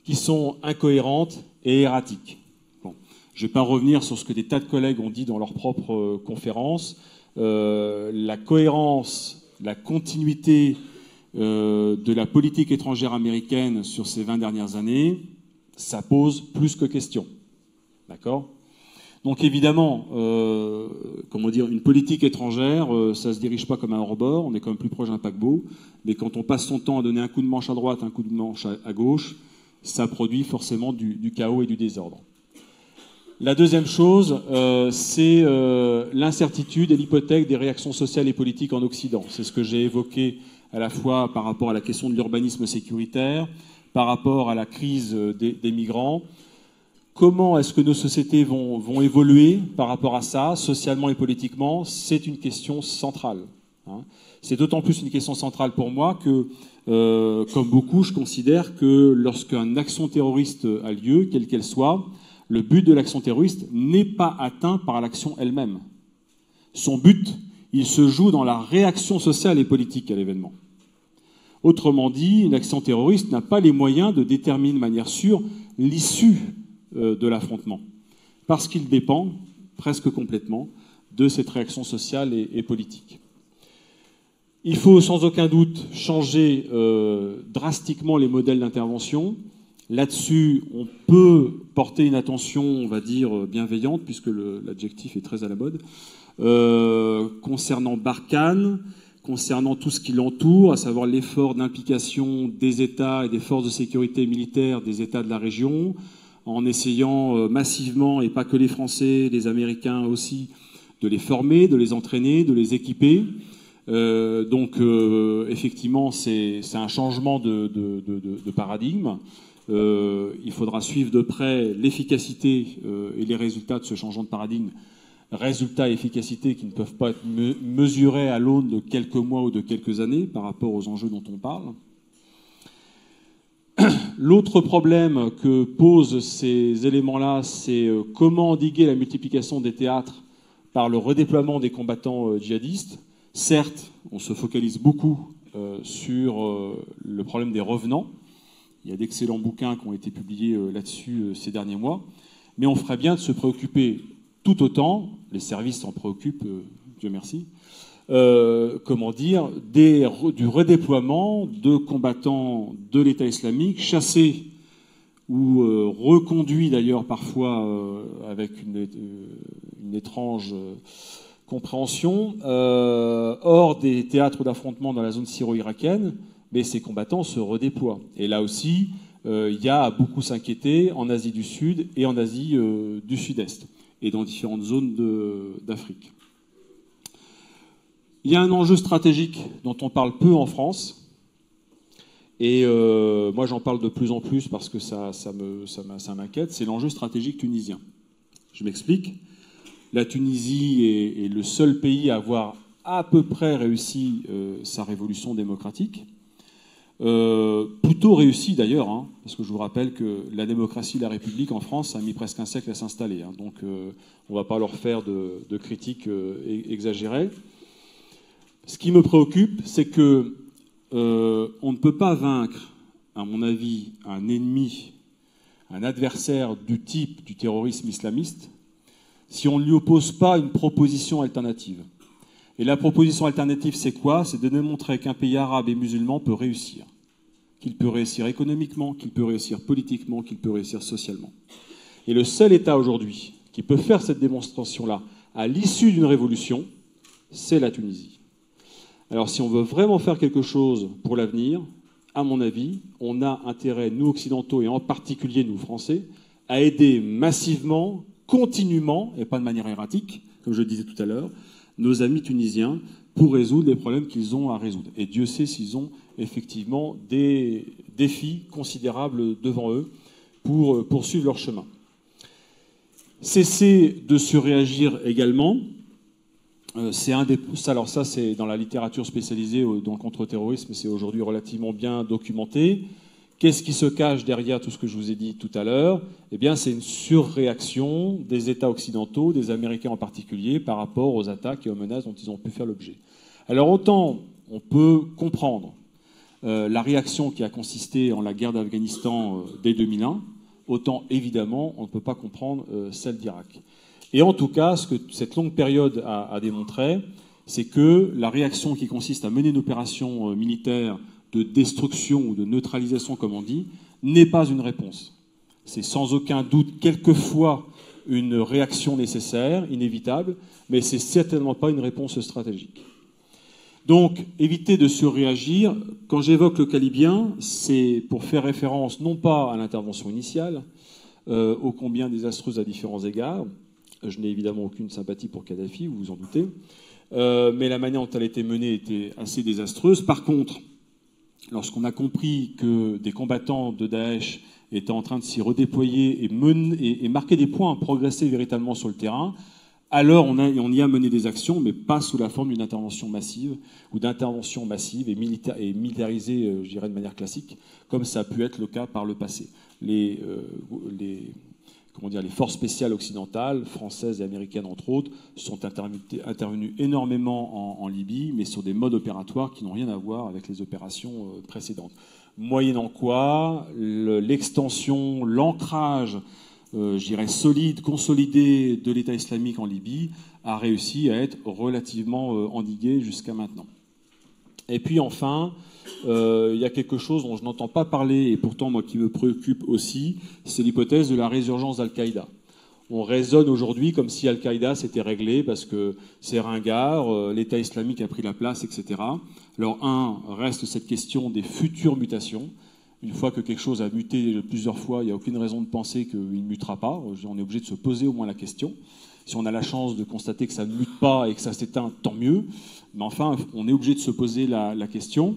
[SPEAKER 2] qui sont incohérentes et erratiques. Bon. Je ne vais pas revenir sur ce que des tas de collègues ont dit dans leurs propres conférences. La cohérence, la continuité de la politique étrangère américaine sur ces 20 dernières années, ça pose plus que question. D'accord ? Donc évidemment, comment dire, une politique étrangère, ça ne se dirige pas comme un hors-bord, on est quand même plus proche d'un paquebot, mais quand on passe son temps à donner un coup de manche à droite, un coup de manche à gauche, ça produit forcément du chaos et du désordre. La deuxième chose, c'est l'incertitude et l'hypothèque des réactions sociales et politiques en Occident. C'est ce que j'ai évoqué à la fois par rapport à la question de l'urbanisme sécuritaire, par rapport à la crise des migrants. Comment est-ce que nos sociétés vont évoluer par rapport à ça, socialement et politiquement? C'est une question centrale. Hein. C'est d'autant plus une question centrale pour moi que, comme beaucoup, je considère que lorsqu'une action terroriste a lieu, quelle qu'elle soit, le but de l'action terroriste n'est pas atteint par l'action elle-même. Son but, il se joue dans la réaction sociale et politique à l'événement. Autrement dit, une action terroriste n'a pas les moyens de déterminer de manière sûre l'issue de l'affrontement, parce qu'il dépend presque complètement de cette réaction sociale et politique. Il faut sans aucun doute changer drastiquement les modèles d'intervention. Là-dessus, on peut porter une attention, on va dire, bienveillante, puisque l'adjectif est très à la mode, concernant Barkhane, concernant tout ce qui l'entoure, à savoir l'effort d'implication des États et des forces de sécurité militaires des États de la région, en essayant massivement, et pas que les Français, les Américains aussi, de les former, de les entraîner, de les équiper. Donc, effectivement, c'est un changement de paradigme. Il faudra suivre de près l'efficacité et les résultats de ce changement de paradigme. Résultats et efficacité qui ne peuvent pas être mesurés à l'aune de quelques mois ou de quelques années par rapport aux enjeux dont on parle. L'autre problème que posent ces éléments-là, c'est comment endiguer la multiplication des théâtres par le redéploiement des combattants djihadistes. Certes, on se focalise beaucoup sur le problème des revenants. Il y a d'excellents bouquins qui ont été publiés là-dessus ces derniers mois. Mais on ferait bien de se préoccuper tout autant, les services s'en préoccupent, Dieu merci, du redéploiement de combattants de l'État islamique, chassés ou reconduits d'ailleurs parfois avec une étrange compréhension, hors des théâtres d'affrontement dans la zone syro-irakienne, mais ces combattants se redéploient. Et là aussi, il y a à beaucoup s'inquiéter en Asie du Sud et en Asie du Sud-Est, et dans différentes zones d'Afrique. Il y a un enjeu stratégique dont on parle peu en France, et moi j'en parle de plus en plus parce que ça m'inquiète, c'est l'enjeu stratégique tunisien. Je m'explique. La Tunisie est le seul pays à avoir à peu près réussi sa révolution démocratique. plutôt réussi d'ailleurs, hein, parce que je vous rappelle que la démocratie, la République en France a mis presque un siècle à s'installer. Hein, donc on ne va pas leur faire de critiques exagérées. Ce qui me préoccupe, c'est que on ne peut pas vaincre, à mon avis, un ennemi, un adversaire du type du terrorisme islamiste si on ne lui oppose pas une proposition alternative. Et la proposition alternative, c'est quoi? C'est de démontrer qu'un pays arabe et musulman peut réussir. Qu'il peut réussir économiquement, qu'il peut réussir politiquement, qu'il peut réussir socialement. Et le seul État aujourd'hui qui peut faire cette démonstration-là à l'issue d'une révolution, c'est la Tunisie. Alors si on veut vraiment faire quelque chose pour l'avenir, à mon avis, on a intérêt, nous occidentaux et en particulier nous Français, à aider massivement, continuellement, et pas de manière erratique, comme je le disais tout à l'heure, nos amis tunisiens pour résoudre les problèmes qu'ils ont à résoudre. Et Dieu sait s'ils ont effectivement des défis considérables devant eux pour poursuivre leur chemin. Cesser de surréagir également, alors ça c'est dans la littérature spécialisée dans le contre-terrorisme, c'est aujourd'hui relativement bien documenté. Qu'est-ce qui se cache derrière tout ce que je vous ai dit tout à l'heure? Eh bien, c'est une surréaction des États occidentaux, des Américains en particulier, par rapport aux attaques et aux menaces dont ils ont pu faire l'objet. Alors, autant on peut comprendre la réaction qui a consisté en la guerre d'Afghanistan dès 2001, autant évidemment on ne peut pas comprendre celle d'Irak. Et en tout cas, ce que cette longue période a démontré, c'est que la réaction qui consiste à mener une opération militaire de destruction ou de neutralisation, comme on dit, n'est pas une réponse. C'est sans aucun doute quelquefois une réaction nécessaire, inévitable, mais c'est certainement pas une réponse stratégique. Donc, éviter de surréagir. Quand j'évoque le cas libyen, c'est pour faire référence non pas à l'intervention initiale, ô combien désastreuse à différents égards. Je n'ai évidemment aucune sympathie pour Kadhafi, vous vous en doutez, mais la manière dont elle a été menée était assez désastreuse. Par contre, lorsqu'on a compris que des combattants de Daesh étaient en train de s'y redéployer et marquer des points, progresser véritablement sur le terrain, alors on y a mené des actions, mais pas sous la forme d'une intervention massive ou d'intervention massive et militarisée, je dirais de manière classique, comme ça a pu être le cas par le passé. Les forces spéciales occidentales, françaises et américaines entre autres, sont intervenues énormément en Libye, mais sur des modes opératoires qui n'ont rien à voir avec les opérations précédentes. Moyennant quoi, l'extension, l'ancrage, je dirais solide, consolidé de l'État islamique en Libye a réussi à être relativement endigué jusqu'à maintenant. Et puis enfin, il y a quelque chose dont je n'entends pas parler, et pourtant moi qui me préoccupe aussi, c'est l'hypothèse de la résurgence d'Al-Qaïda. On raisonne aujourd'hui comme si Al-Qaïda s'était réglé parce que c'est ringard, l'État islamique a pris la place, etc. Alors reste cette question des futures mutations. Une fois que quelque chose a muté plusieurs fois, il n'y a aucune raison de penser qu'il ne mutera pas. On est obligé de se poser au moins la question. Si on a la chance de constater que ça ne mute pas et que ça s'éteint, tant mieux. Mais enfin, on est obligé de se poser la question.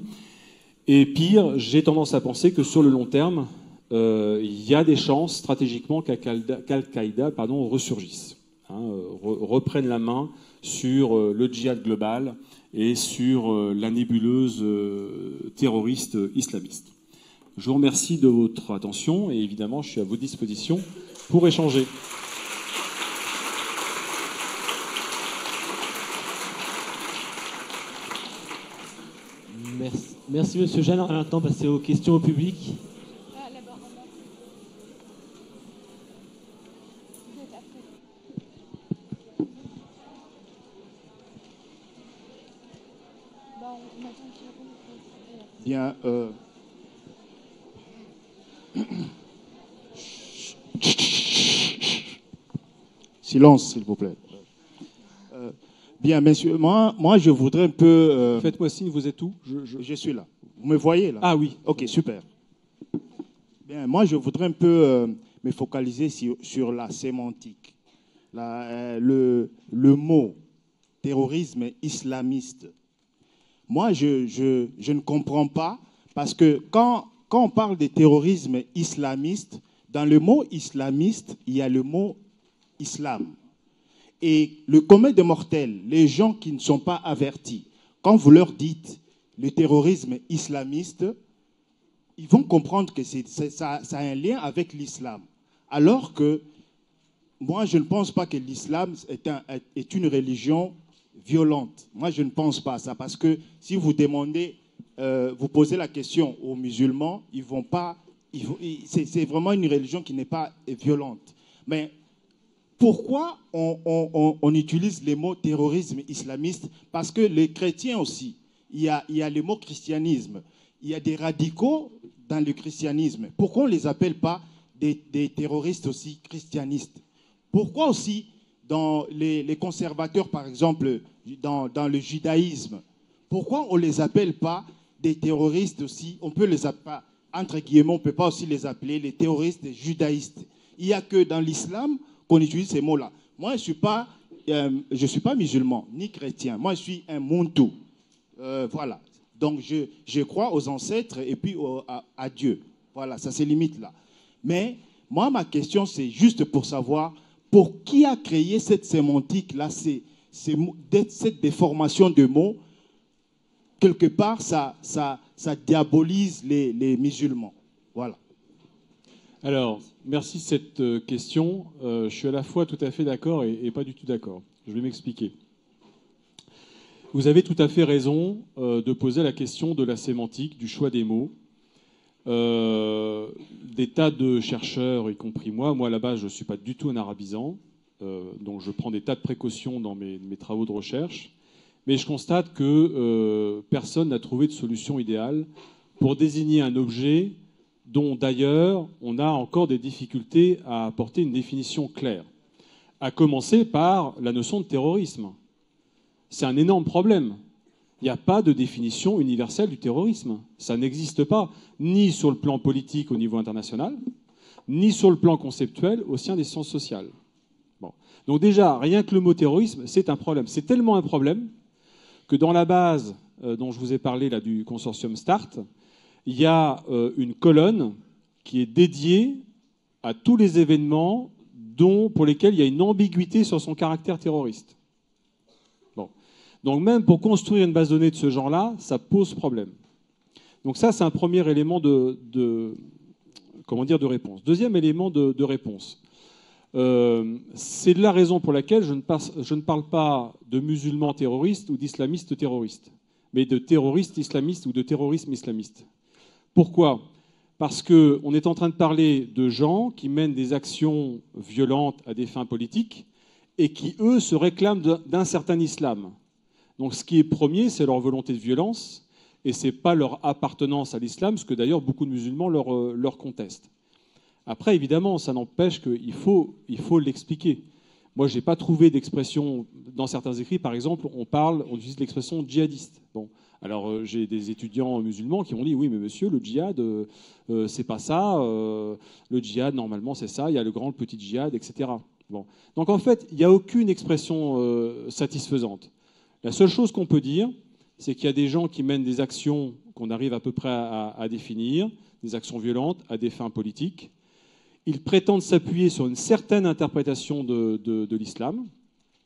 [SPEAKER 2] Et pire, j'ai tendance à penser que sur le long terme, il y a des chances stratégiquement qu'Al-Qaïda ressurgisse, reprenne la main sur le djihad global et sur la nébuleuse terroriste islamiste. Je vous remercie de votre attention et évidemment, je suis à votre disposition pour échanger.
[SPEAKER 1] Merci Monsieur Jeanne. On va maintenant passer aux questions au public.
[SPEAKER 3] Bien. Silence, s'il vous plaît. Bien, messieurs, moi, je voudrais un peu...
[SPEAKER 2] Faites-moi signe, vous êtes où?
[SPEAKER 3] Je suis là. Vous me voyez, là?
[SPEAKER 2] Ah oui.
[SPEAKER 3] Ok, super. Bien, moi, je voudrais un peu me focaliser sur la sémantique. Le mot terrorisme islamiste. Moi, je ne comprends pas, parce que quand on parle de terrorisme islamiste, dans le mot islamiste, il y a le mot islam. Et le commun des mortels, les gens qui ne sont pas avertis, quand vous leur dites le terrorisme islamiste, ils vont comprendre que ça a un lien avec l'islam. Alors que moi, je ne pense pas que l'islam est une religion violente. Moi, je ne pense pas à ça. Parce que si vous demandez, vous posez la question aux musulmans, ils vont pas. C'est vraiment une religion qui n'est pas violente. Mais pourquoi on utilise les mots terrorisme islamiste? Parce que les chrétiens aussi, il y a le mot christianisme. Il y a des radicaux dans le christianisme. Pourquoi on ne les appelle pas des terroristes aussi christianistes? Pourquoi aussi, dans les conservateurs, par exemple, dans le judaïsme, pourquoi on ne les appelle pas des terroristes aussi? On peut les appeler, entre guillemets, on ne peut pas aussi les appeler les terroristes judaïstes. Il n'y a que dans l'islam qu'on utilise ces mots-là. Moi, je suis pas musulman, ni chrétien. Moi, je suis un Muntu. Voilà. Donc, je crois aux ancêtres et puis à Dieu. Voilà, ça se limite là. Mais moi, ma question, c'est juste pour savoir pour qui a créé cette sémantique-là, cette déformation de mots. Quelque part, ça diabolise les musulmans. Voilà.
[SPEAKER 2] Alors, merci de cette question. Je suis à la fois tout à fait d'accord et pas du tout d'accord. Je vais m'expliquer. Vous avez tout à fait raison de poser la question de la sémantique, du choix des mots. Des tas de chercheurs, y compris moi à la base, je ne suis pas du tout un arabisant, donc je prends des tas de précautions dans mes travaux de recherche, mais je constate que personne n'a trouvé de solution idéale pour désigner un objet dont d'ailleurs on a encore des difficultés à apporter une définition claire, à commencer par la notion de terrorisme. C'est un énorme problème. Il n'y a pas de définition universelle du terrorisme. Ça n'existe pas, ni sur le plan politique au niveau international, ni sur le plan conceptuel au sein des sciences sociales. Bon. Donc déjà, rien que le mot terrorisme, c'est un problème. C'est tellement un problème que dans la base dont je vous ai parlé là, du consortium START, il y a une colonne qui est dédiée à tous les événements pour lesquels il y a une ambiguïté sur son caractère terroriste. Donc même pour construire une base de données de ce genre-là, ça pose problème. Donc ça, c'est un premier élément de réponse. Deuxième élément de réponse. C'est la raison pour laquelle je ne parle pas de musulmans terroristes ou d'islamistes terroristes, mais de terroristes islamistes ou de terrorisme islamiste. Pourquoi ? Parce qu'on est en train de parler de gens qui mènent des actions violentes à des fins politiques et qui, eux, se réclament d'un certain islam. Donc ce qui est premier, c'est leur volonté de violence, et ce n'est pas leur appartenance à l'islam, ce que d'ailleurs beaucoup de musulmans leur contestent. Après, évidemment, ça n'empêche qu'il faut l'expliquer. Moi, je n'ai pas trouvé d'expression, dans certains écrits, par exemple, on utilise l'expression djihadiste. Bon, alors j'ai des étudiants musulmans qui m'ont dit, oui, mais monsieur, le djihad, c'est pas ça, le djihad, normalement, c'est ça, il y a le grand, le petit djihad, etc. Bon. Donc en fait, il n'y a aucune expression satisfaisante. La seule chose qu'on peut dire, c'est qu'il y a des gens qui mènent des actions qu'on arrive à peu près à définir, des actions violentes à des fins politiques. Ils prétendent s'appuyer sur une certaine interprétation de l'islam,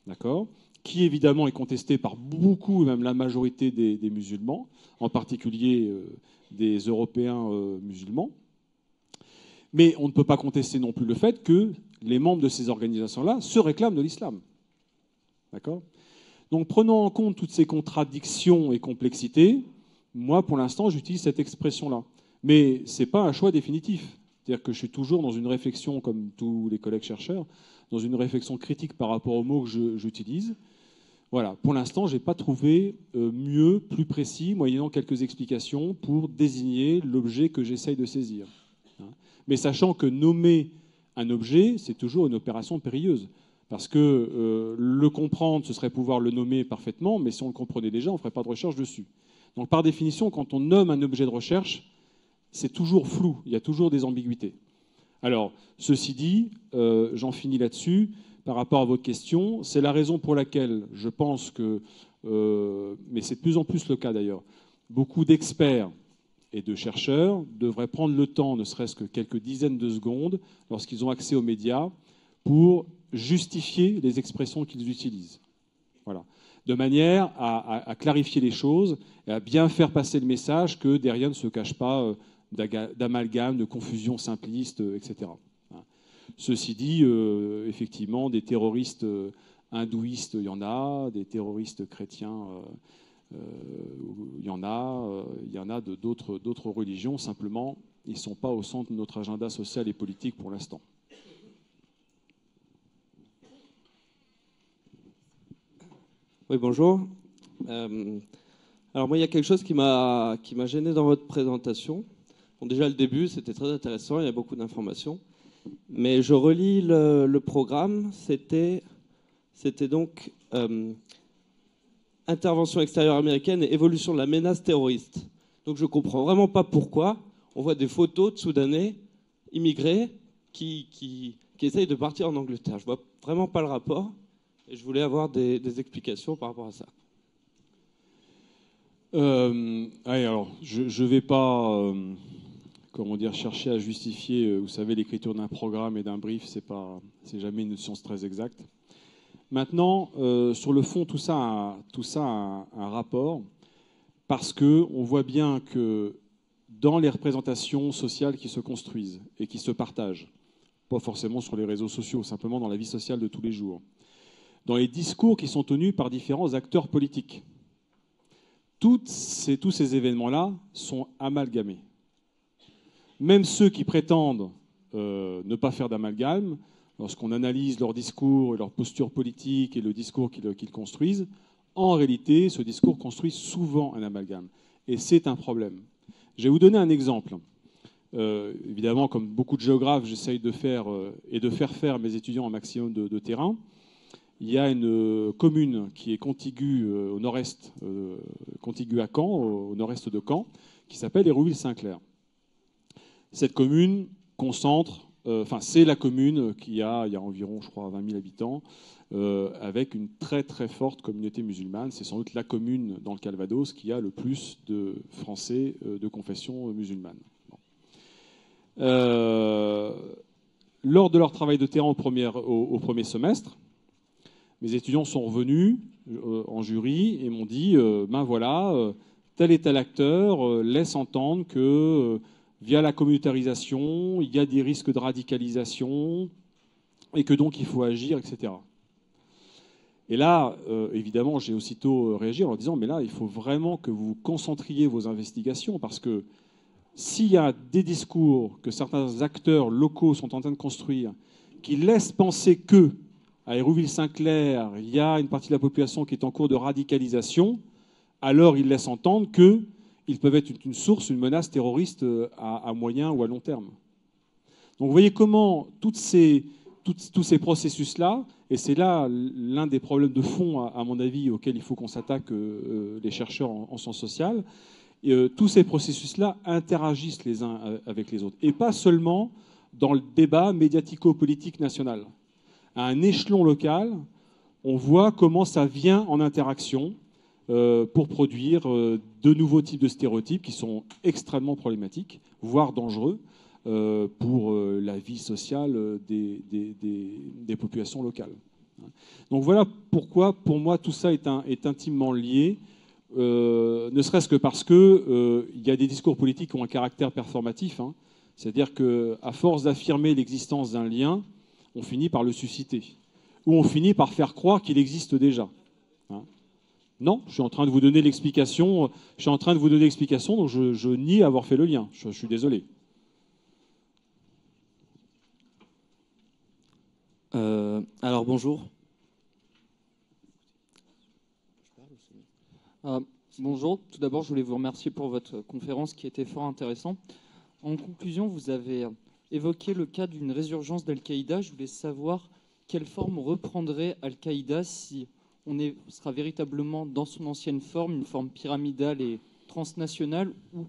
[SPEAKER 2] d'accord, qui évidemment est contestée par beaucoup, même la majorité des musulmans, en particulier des Européens musulmans. Mais on ne peut pas contester non plus le fait que les membres de ces organisations-là se réclament de l'islam. D'accord ? Donc prenons en compte toutes ces contradictions et complexités. Moi, pour l'instant, j'utilise cette expression-là. Mais ce n'est pas un choix définitif. C'est-à-dire que je suis toujours dans une réflexion, comme tous les collègues chercheurs, dans une réflexion critique par rapport aux mots que j'utilise. Voilà. Pour l'instant, je n'ai pas trouvé mieux, plus précis, moyennant quelques explications, pour désigner l'objet que j'essaye de saisir. Mais sachant que nommer un objet, c'est toujours une opération périlleuse. Parce que le comprendre, ce serait pouvoir le nommer parfaitement, mais si on le comprenait déjà, on ne ferait pas de recherche dessus. Donc par définition, quand on nomme un objet de recherche, c'est toujours flou, il y a toujours des ambiguïtés. Alors, ceci dit, j'en finis là-dessus, par rapport à votre question, c'est la raison pour laquelle je pense que, mais c'est de plus en plus le cas d'ailleurs, beaucoup d'experts et de chercheurs devraient prendre le temps, ne serait-ce que quelques dizaines de secondes, lorsqu'ils ont accès aux médias, pour justifier les expressions qu'ils utilisent. Voilà. De manière à clarifier les choses et à bien faire passer le message que derrière ne se cache pas d'amalgame, de confusion simpliste, etc. Ceci dit, effectivement, des terroristes hindouistes, il y en a, des terroristes chrétiens, il y en a d'autres religions, simplement, ils ne sont pas au centre de notre agenda social et politique pour l'instant.
[SPEAKER 4] Oui, bonjour. Alors moi, il y a quelque chose qui m'a gêné dans votre présentation. Bon, déjà, le début, c'était très intéressant, il y a beaucoup d'informations. Mais je relis le programme, c'était donc intervention extérieure américaine et évolution de la menace terroriste. Donc je ne comprends vraiment pas pourquoi on voit des photos de Soudanais immigrés qui essayent de partir en Angleterre. Je ne vois vraiment pas le rapport et je voulais avoir des explications par rapport à ça.
[SPEAKER 2] Alors, je ne vais pas chercher à justifier, vous savez, l'écriture d'un programme et d'un brief, c'est jamais une science très exacte. Maintenant, sur le fond, tout ça a un rapport, parce qu'on voit bien que dans les représentations sociales qui se construisent et qui se partagent, pas forcément sur les réseaux sociaux, simplement dans la vie sociale de tous les jours, dans les discours qui sont tenus par différents acteurs politiques, tous ces événements-là sont amalgamés. Même ceux qui prétendent ne pas faire d'amalgame, lorsqu'on analyse leur discours et leur posture politique et le discours qu'ils construisent, en réalité, ce discours construit souvent un amalgame. Et c'est un problème. Je vais vous donner un exemple. Évidemment, comme beaucoup de géographes, j'essaye de faire faire mes étudiants un maximum de terrain. Il y a une commune qui est contiguë au nord-est, contiguë à Caen, au nord-est de Caen, qui s'appelle Hérouville-Saint-Clair. Cette commune concentre, c'est la commune il y a environ, je crois, 20 000 habitants, avec une très très forte communauté musulmane. C'est sans doute la commune dans le Calvados qui a le plus de Français de confession musulmane. Lors de leur travail de terrain au premier semestre, mes étudiants sont revenus en jury et m'ont dit tel et tel acteur laisse entendre que via la communautarisation, il y a des risques de radicalisation et que donc il faut agir, etc. Et là, évidemment, j'ai aussitôt réagi en leur disant mais là, il faut vraiment que vous concentriez vos investigations parce que s'il y a des discours que certains acteurs locaux sont en train de construire qui laissent penser que à Hérouville-Saint-Clair, il y a une partie de la population qui est en cours de radicalisation, alors ils laissent entendre qu'ils peuvent être une source, une menace terroriste à moyen ou à long terme. Donc vous voyez comment tous ces processus-là, et c'est là l'un des problèmes de fond, à mon avis, auxquels il faut qu'on s'attaque, les chercheurs en sciences sociales, tous ces processus-là interagissent les uns avec les autres. Et pas seulement dans le débat médiatico-politique national. À un échelon local, on voit comment ça vient en interaction pour produire de nouveaux types de stéréotypes qui sont extrêmement problématiques, voire dangereux pour la vie sociale des populations locales. Donc voilà pourquoi, pour moi, tout ça est intimement lié, ne serait-ce que parce qu'il y a des discours politiques qui ont un caractère performatif, c'est-à-dire qu'à force d'affirmer l'existence d'un lien, on finit par le susciter, ou on finit par faire croire qu'il existe déjà. Non, je suis en train de vous donner l'explication, donc je nie avoir fait le lien, je suis désolé.
[SPEAKER 4] Alors bonjour.
[SPEAKER 5] Bonjour, tout d'abord je voulais vous remercier pour votre conférence qui était fort intéressante. En conclusion, vous avez évoqué le cas d'une résurgence d'Al-Qaïda. Je voulais savoir quelle forme reprendrait Al-Qaïda si on sera véritablement dans son ancienne forme, une forme pyramidale et transnationale, ou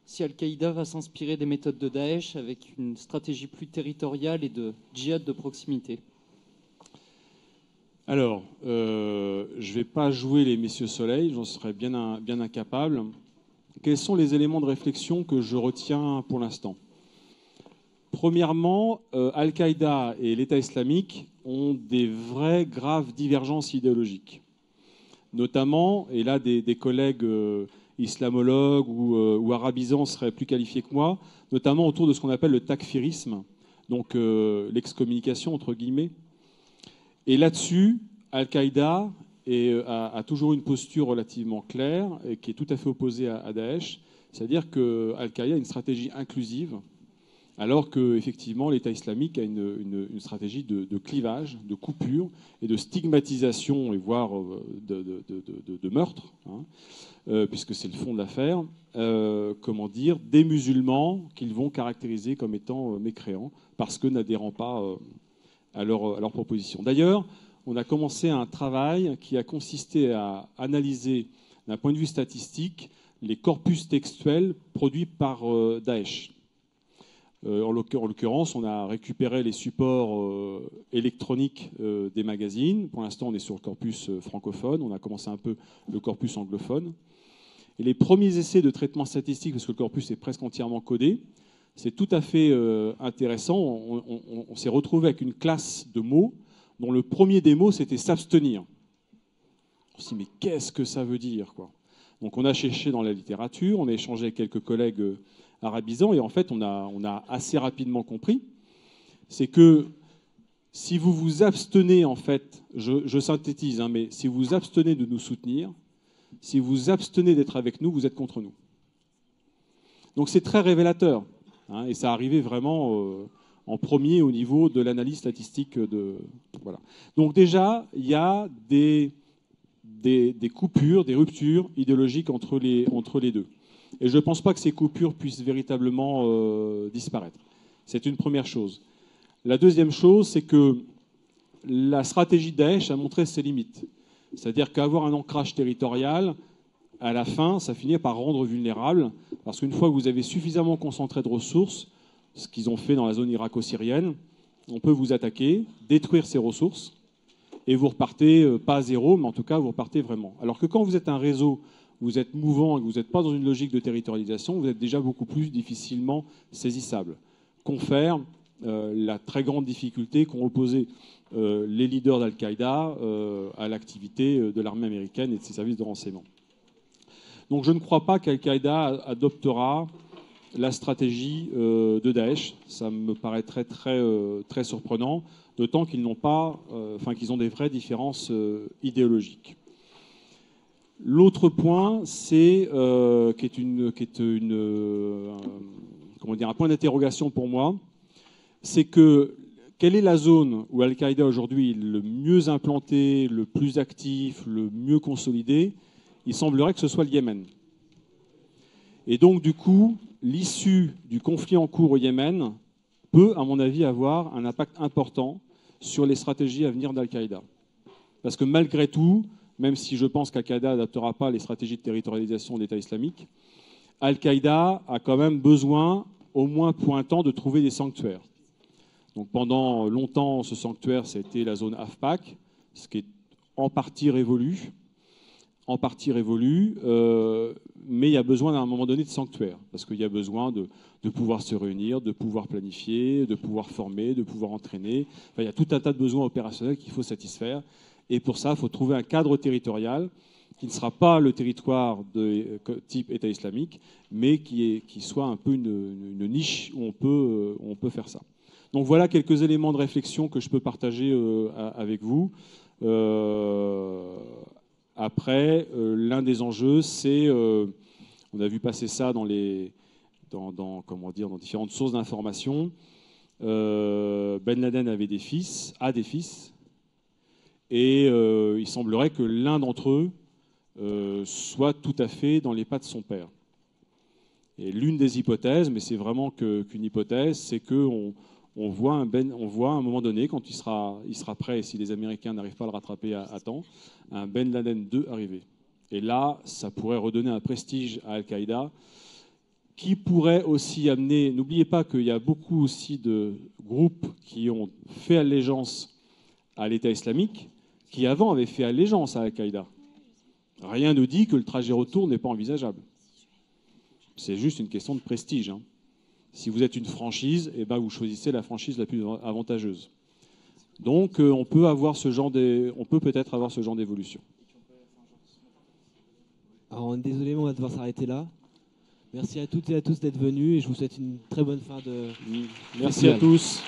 [SPEAKER 5] si Al-Qaïda va s'inspirer des méthodes de Daesh avec une stratégie plus territoriale et de djihad de proximité.
[SPEAKER 2] Alors, je ne vais pas jouer les messieurs soleil, j'en serais bien incapable. Quels sont les éléments de réflexion que je retiens pour l'instant ? Premièrement, Al-Qaïda et l'État islamique ont des vraies graves divergences idéologiques. Notamment, et là des collègues islamologues ou arabisants seraient plus qualifiés que moi, notamment autour de ce qu'on appelle le takfirisme, donc l'excommunication entre guillemets. Et là-dessus, Al-Qaïda a toujours une posture relativement claire et qui est tout à fait opposée à Daesh, c'est-à-dire que Al-Qaïda a une stratégie inclusive, alors qu'effectivement l'État islamique a une stratégie de clivage, de coupure et de stigmatisation et voire de meurtre, hein, puisque c'est le fond de l'affaire, comment dire, des musulmans qu'ils vont caractériser comme étant mécréants parce que n'adhérant pas à leur proposition. D'ailleurs, on a commencé un travail qui a consisté à analyser d'un point de vue statistique les corpus textuels produits par Daesh. En l'occurrence, on a récupéré les supports électroniques des magazines. Pour l'instant, on est sur le corpus francophone. On a commencé un peu le corpus anglophone. Et les premiers essais de traitement statistique, parce que le corpus est presque entièrement codé, c'est tout à fait intéressant. On s'est retrouvé avec une classe de mots dont le premier des mots, c'était s'abstenir. On s'est dit, mais qu'est-ce que ça veut dire, quoi ? Donc on a cherché dans la littérature, on a échangé avec quelques collègues arabisants, et en fait on a assez rapidement compris, c'est que si vous vous abstenez, en fait, je synthétise, hein, mais si vous vous abstenez de nous soutenir, si vous vous abstenez d'être avec nous, vous êtes contre nous. Donc c'est très révélateur, hein, et ça arrivait vraiment en premier au niveau de l'analyse statistique. Voilà. Donc déjà, il y a des coupures, des ruptures idéologiques entre les deux. Et je ne pense pas que ces coupures puissent véritablement disparaître. C'est une première chose. La deuxième chose, c'est que la stratégie de Daesh a montré ses limites. C'est-à-dire qu'avoir un ancrage territorial, à la fin, ça finit par rendre vulnérable, parce qu'une fois que vous avez suffisamment concentré de ressources, ce qu'ils ont fait dans la zone irako-syrienne, on peut vous attaquer, détruire ces ressources, et vous repartez pas à zéro, mais en tout cas, vous repartez vraiment. Alors que quand vous êtes un réseau, vous êtes mouvant et que vous n'êtes pas dans une logique de territorialisation, vous êtes déjà beaucoup plus difficilement saisissable. Confère la très grande difficulté qu'ont opposé les leaders d'Al-Qaïda à l'activité de l'armée américaine et de ses services de renseignement. Donc je ne crois pas qu'Al-Qaïda adoptera la stratégie de Daesh. Ça me paraîtrait très surprenant, d'autant qu'ils n'ont pas, qu'ils ont des vraies différences idéologiques. L'autre point, c'est qui est un point d'interrogation pour moi, c'est que quelle est la zone où Al-Qaïda aujourd'hui est le mieux implanté, le plus actif, le mieux consolidé? Il semblerait que ce soit le Yémen. Et donc, du coup, l'issue du conflit en cours au Yémen peut, à mon avis, avoir un impact important sur les stratégies à venir d'Al-Qaïda. Parce que malgré tout, même si je pense qu'Al-Qaïda n'adaptera pas les stratégies de territorialisation de l'État islamique, Al-Qaïda a quand même besoin, au moins pour un temps, de trouver des sanctuaires. Donc pendant longtemps, ce sanctuaire, c'était la zone AFPAC, ce qui est en partie révolu, mais il y a besoin à un moment donné de sanctuaire, parce qu'il y a besoin de pouvoir se réunir, de pouvoir planifier, de pouvoir former, de pouvoir entraîner. Enfin, il y a tout un tas de besoins opérationnels qu'il faut satisfaire. Et pour ça, il faut trouver un cadre territorial qui ne sera pas le territoire de type État islamique, mais qui soit un peu une niche où on peut faire ça. Donc voilà quelques éléments de réflexion que je peux partager avec vous. Après, l'un des enjeux, c'est, on a vu passer ça dans différentes sources d'information. Ben Laden a des fils, et il semblerait que l'un d'entre eux soit tout à fait dans les pas de son père. Et l'une des hypothèses, mais c'est vraiment qu'une hypothèse, c'est qu'on voit à un moment donné, quand il sera prêt, et si les Américains n'arrivent pas à le rattraper à temps, un Ben Laden 2 arriver. Et là, ça pourrait redonner un prestige à Al-Qaïda, qui pourrait aussi amener... N'oubliez pas qu'il y a beaucoup aussi de groupes qui ont fait allégeance à l'État islamique, qui avant avaient fait allégeance à Al-Qaïda. Rien ne dit que le trajet retour n'est pas envisageable. C'est juste une question de prestige, hein. Si vous êtes une franchise, eh ben vous choisissez la franchise la plus avantageuse. Donc on peut peut-être avoir ce genre d'évolution.
[SPEAKER 1] Alors, désolé, mais on va devoir s'arrêter là. Merci à toutes et à tous d'être venus et je vous souhaite une très bonne fin de
[SPEAKER 2] Merci à tous.